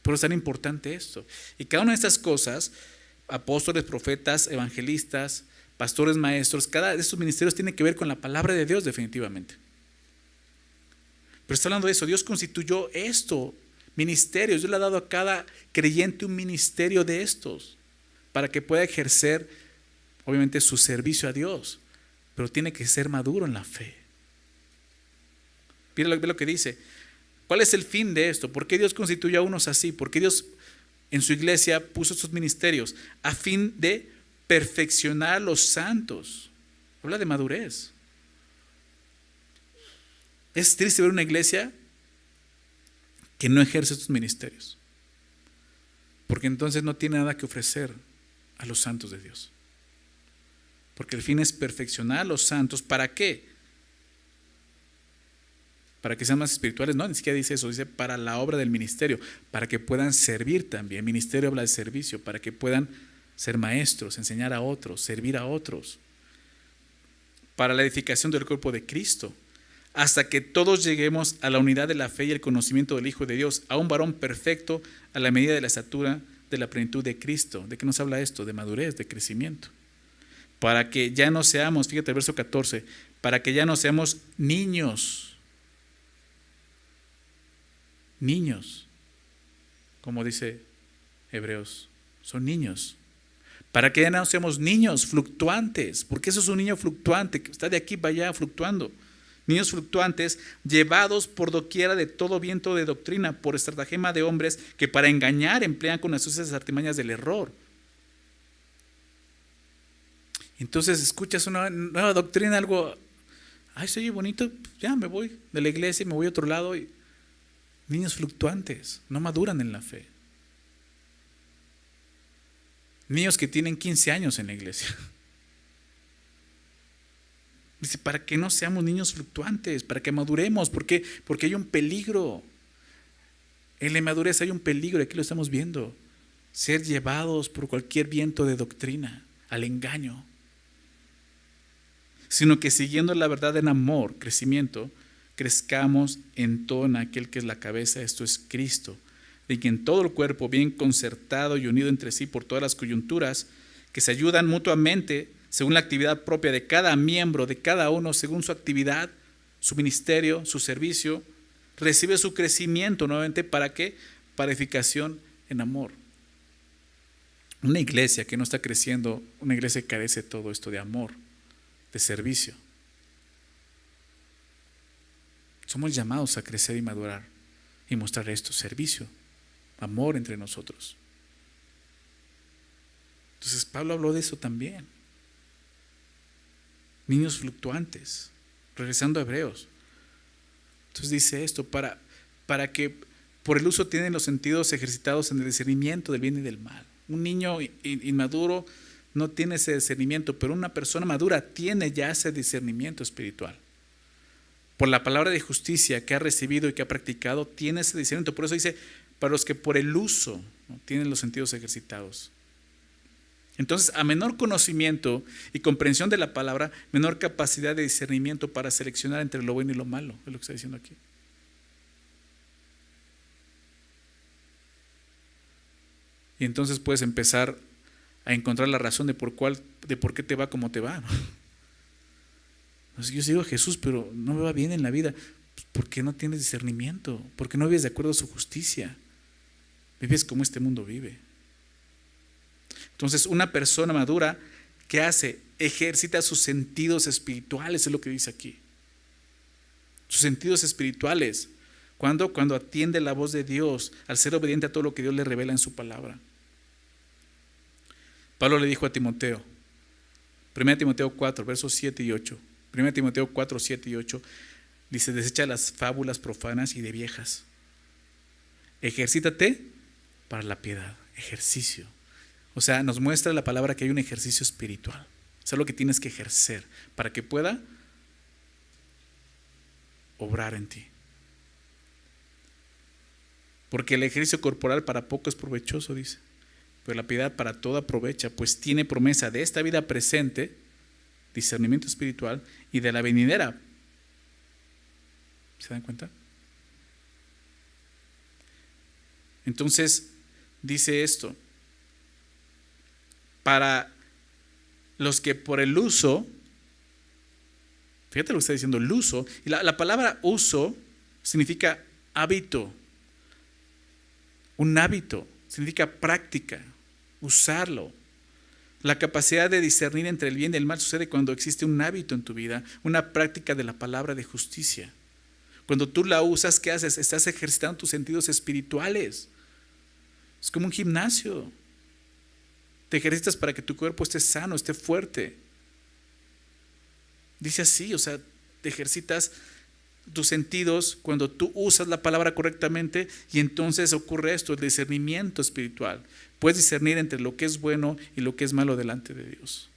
Por eso es tan importante esto. Y cada una de estas cosas, apóstoles, profetas, evangelistas, pastores, maestros, cada de estos ministerios tiene que ver con la palabra de Dios definitivamente. Pero está hablando de eso, Dios constituyó esto, ministerios, Dios le ha dado a cada creyente un ministerio de estos, para que pueda ejercer obviamente su servicio a Dios, pero tiene que ser maduro en la fe. Ve lo que dice. ¿Cuál es el fin de esto? ¿Por qué Dios constituyó a unos así? ¿Por qué Dios en su iglesia puso estos ministerios? A fin de perfeccionar a los santos. Habla de madurez. Es triste ver una iglesia que no ejerce estos ministerios, porque entonces no tiene nada que ofrecer a los santos de Dios. Porque el fin es perfeccionar a los santos. ¿Para qué? Para que sean más espirituales. No, ni siquiera dice eso, dice para la obra del ministerio, para que puedan servir también. Ministerio habla de servicio, para que puedan ser maestros, enseñar a otros, servir a otros, para la edificación del cuerpo de Cristo, hasta que todos lleguemos a la unidad de la fe y el conocimiento del Hijo de Dios, a un varón perfecto, a la medida de la estatura de la plenitud de Cristo. ¿De qué nos habla esto? De madurez, de crecimiento. Para que ya no seamos, fíjate el verso 14, para que ya no seamos niños, como dice Hebreos, son niños. Para que ya no seamos niños fluctuantes, porque eso es un niño fluctuante, que está de aquí para allá fluctuando. Niños fluctuantes, llevados por doquiera de todo viento de doctrina, por estratagema de hombres que para engañar emplean con astucias artimañas del error. Entonces escuchas una nueva doctrina, algo, ay, se oye bonito, ya me voy de la iglesia y me voy a otro lado. Y niños fluctuantes, no maduran en la fe. Niños que tienen 15 años en la iglesia. Dice, para que no seamos niños fluctuantes, para que maduremos. ¿Por qué? Porque hay un peligro. En la inmadurez hay un peligro, aquí lo estamos viendo. Ser llevados por cualquier viento de doctrina, al engaño. Sino que siguiendo la verdad en amor, crecimiento, crezcamos en todo en aquel que es la cabeza, esto es Cristo, de quien todo el cuerpo, bien concertado y unido entre sí por todas las coyunturas, que se ayudan mutuamente según la actividad propia de cada miembro, de cada uno, según su actividad, su ministerio, su servicio, recibe su crecimiento nuevamente. ¿Para qué? Para edificación en amor. Una iglesia que no está creciendo, una iglesia que carece de todo esto de amor, de servicio. Somos llamados a crecer y madurar y mostrar esto, servicio, amor entre nosotros. Entonces Pablo habló de eso también. Niños fluctuantes, regresando a Hebreos. Entonces dice esto, para que por el uso tienen los sentidos ejercitados en el discernimiento del bien y del mal. Un niño inmaduro no tiene ese discernimiento, pero una persona madura tiene ya ese discernimiento espiritual. Por la palabra de justicia que ha recibido y que ha practicado, tiene ese discernimiento. Por eso dice, para los que por el uso, ¿no?, tienen los sentidos ejercitados. Entonces, a menor conocimiento y comprensión de la palabra, menor capacidad de discernimiento para seleccionar entre lo bueno y lo malo, es lo que está diciendo aquí. Y entonces puedes empezar a encontrar la razón de por qué te va como te va, ¿no? Yo sigo a Jesús, pero no me va bien en la vida. ¿Por qué no tienes discernimiento? ¿Por qué no vives de acuerdo a su justicia? Vives como este mundo vive. Entonces, una persona madura, ¿qué hace? Ejercita sus sentidos espirituales, es lo que dice aquí. Sus sentidos espirituales. ¿Cuándo? Cuando atiende la voz de Dios, al ser obediente a todo lo que Dios le revela en su palabra. Pablo le dijo a Timoteo, 1 Timoteo 4, versos 7 y 8. 1 Timoteo 4, 7 y 8. Dice, desecha las fábulas profanas y de viejas. Ejercítate para la piedad. Ejercicio. O sea, nos muestra la palabra que hay un ejercicio espiritual. Es algo que tienes que ejercer para que pueda obrar en ti. Porque el ejercicio corporal para poco es provechoso, dice, pero la piedad para todo aprovecha, pues tiene promesa de esta vida presente, discernimiento espiritual, y de la venidera. ¿Se dan cuenta? Entonces dice esto, para los que por el uso, fíjate lo que está diciendo, el uso, y la palabra uso significa hábito, un hábito, significa práctica, usarlo. La capacidad de discernir entre el bien y el mal sucede cuando existe un hábito en tu vida, una práctica de la palabra de justicia. Cuando tú la usas, ¿qué haces? Estás ejercitando tus sentidos espirituales. Es como un gimnasio. Te ejercitas para que tu cuerpo esté sano, esté fuerte. Dice así, o sea, te ejercitas tus sentidos cuando tú usas la palabra correctamente, y entonces ocurre esto, el discernimiento espiritual. Puedes discernir entre lo que es bueno y lo que es malo delante de Dios.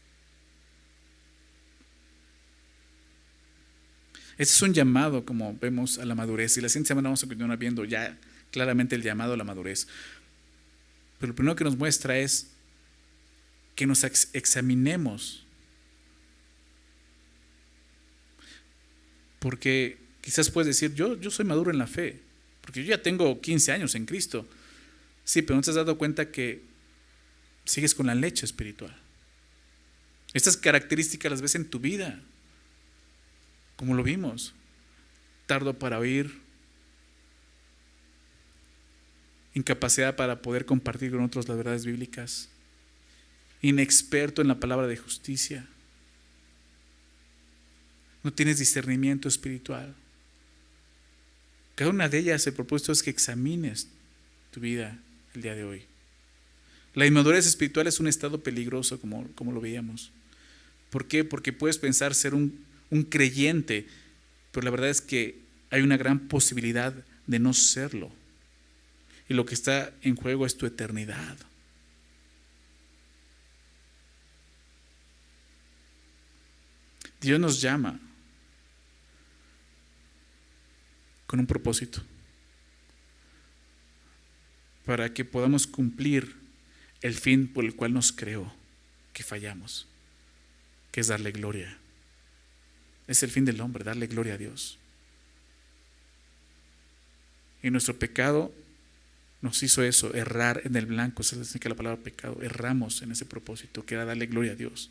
Ese es un llamado, como vemos, a la madurez. Y la siguiente semana vamos a continuar viendo ya claramente el llamado a la madurez. Pero lo primero que nos muestra es que nos examinemos. Porque quizás puedes decir, yo soy maduro en la fe, porque yo ya tengo 15 años en Cristo. Sí, pero no te has dado cuenta que sigues con la leche espiritual. Estas características las ves en tu vida, como lo vimos. Tardo para oír, incapacidad para poder compartir con otros las verdades bíblicas, inexperto en la palabra de justicia, no tienes discernimiento espiritual. Cada una de ellas, el propósito es que examines tu vida el día de hoy. La inmadurez espiritual es un estado peligroso, como lo veíamos. ¿Por qué? Porque puedes pensar ser un creyente, pero la verdad es que hay una gran posibilidad de no serlo. Y lo que está en juego es tu eternidad. Dios nos llama con un propósito, para que podamos cumplir el fin por el cual nos creó, que fallamos, que es darle gloria. Es el fin del hombre, darle gloria a Dios. Y nuestro pecado nos hizo eso, errar en el blanco. Se significa la palabra pecado. Erramos en ese propósito, que era darle gloria a Dios.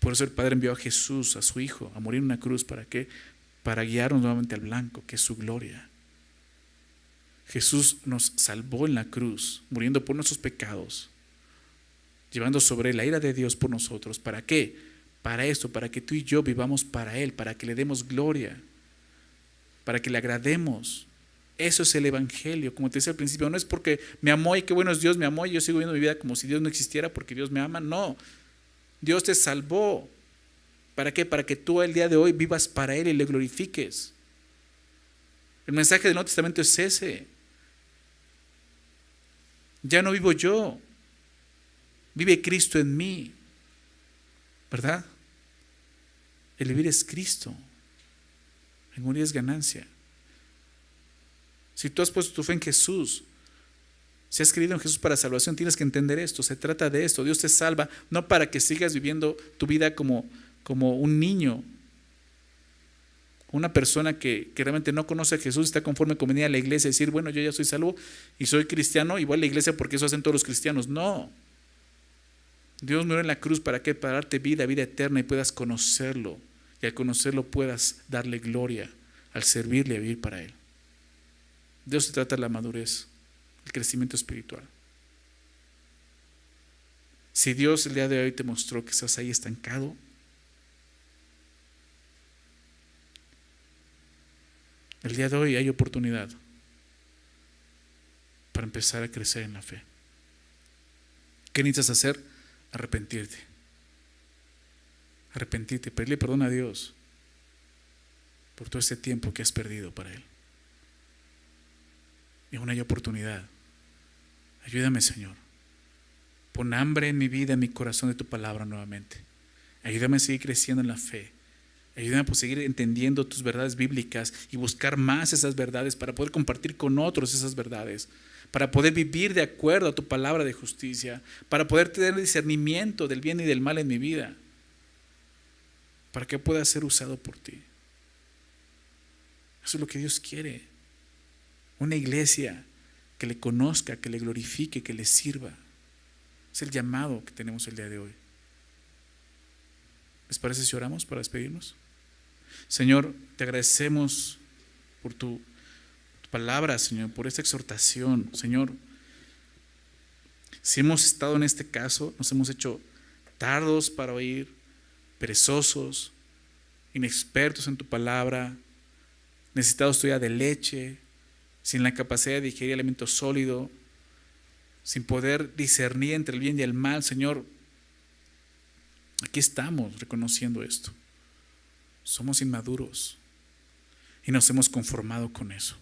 Por eso el Padre envió a Jesús, a su Hijo, a morir en una cruz. ¿Para qué? Para guiarnos nuevamente al blanco, que es su gloria. Jesús nos salvó en la cruz, muriendo por nuestros pecados, llevando sobre él la ira de Dios por nosotros. ¿Para qué? Para esto, para que tú y yo vivamos para Él, para que le demos gloria, para que le agrademos. Eso es el Evangelio. Como te decía al principio, no es porque me amó y qué bueno es Dios, me amó y yo sigo viviendo mi vida como si Dios no existiera porque Dios me ama. No, Dios te salvó. ¿Para qué? Para que tú el día de hoy vivas para Él y le glorifiques. El mensaje del Nuevo Testamento es ese. Ya no vivo yo, vive Cristo en mí, ¿verdad? El vivir es Cristo, el morir es ganancia. Si tú has puesto tu fe en Jesús, si has creído en Jesús para salvación, tienes que entender esto. Se trata de esto. Dios te salva no para que sigas viviendo tu vida como un niño, una persona que realmente no conoce a Jesús, está conforme con venir a la iglesia y decir, bueno, yo ya soy salvo y soy cristiano, igual la iglesia porque eso hacen todos los cristianos. No. Dios murió en la cruz, ¿para qué? Para darte vida eterna y puedas conocerlo. Y al conocerlo puedas darle gloria, al servirle y a vivir para Él. Dios se trata de la madurez, el crecimiento espiritual. Si Dios el día de hoy te mostró que estás ahí estancado, el día de hoy hay oportunidad para empezar a crecer en la fe. ¿Qué necesitas hacer? Arrepentirte. Arrepentirte, pedirle perdón a Dios por todo este tiempo que has perdido para Él. Y aún hay oportunidad. Ayúdame, Señor. Pon hambre en mi vida, en mi corazón de tu palabra nuevamente. Ayúdame a seguir creciendo en la fe. Ayúdame a seguir entendiendo tus verdades bíblicas y buscar más esas verdades para poder compartir con otros esas verdades, para poder vivir de acuerdo a tu palabra de justicia, para poder tener discernimiento del bien y del mal en mi vida, para que pueda ser usado por ti. Eso es lo que Dios quiere. Una iglesia que le conozca, que le glorifique, que le sirva. Es el llamado que tenemos el día de hoy. ¿Les parece si oramos para despedirnos? Señor, te agradecemos por tu palabra, Señor, por esta exhortación. Señor, si hemos estado en este caso, nos hemos hecho tardos para oír, perezosos, inexpertos en tu palabra, necesitados todavía de leche, sin la capacidad de digerir alimento sólido, sin poder discernir entre el bien y el mal. Señor, aquí estamos reconociendo esto. Somos inmaduros y nos hemos conformado con eso.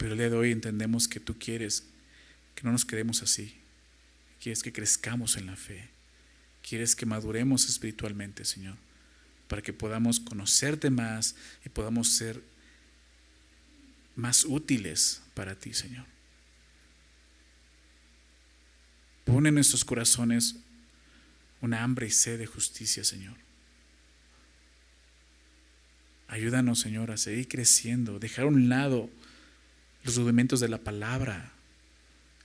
Pero el día de hoy entendemos que tú quieres que no nos quedemos así. Quieres que crezcamos en la fe. Quieres que maduremos espiritualmente, Señor, para que podamos conocerte más y podamos ser más útiles para ti, Señor. Pon en nuestros corazones una hambre y sed de justicia, Señor. Ayúdanos, Señor, a seguir creciendo, dejar a un lado los rudimentos de la palabra,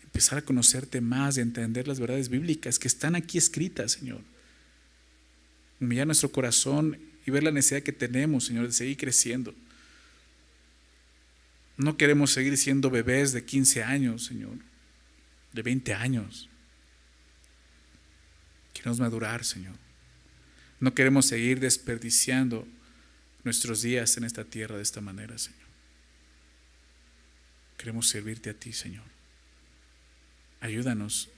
empezar a conocerte más y a entender las verdades bíblicas que están aquí escritas, Señor. Humillar nuestro corazón y ver la necesidad que tenemos, Señor, de seguir creciendo. No queremos seguir siendo bebés de 15 años, Señor, de 20 años. Queremos madurar, Señor. No queremos seguir desperdiciando nuestros días en esta tierra de esta manera, Señor. Queremos servirte a ti, Señor. Ayúdanos,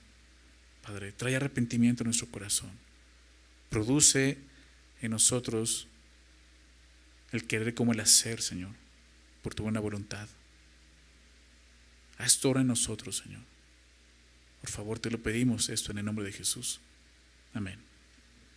Padre. Trae arrepentimiento en nuestro corazón. Produce en nosotros el querer como el hacer, Señor, por tu buena voluntad. Haz tu obra en nosotros, Señor. Por favor, te lo pedimos esto en el nombre de Jesús. Amén.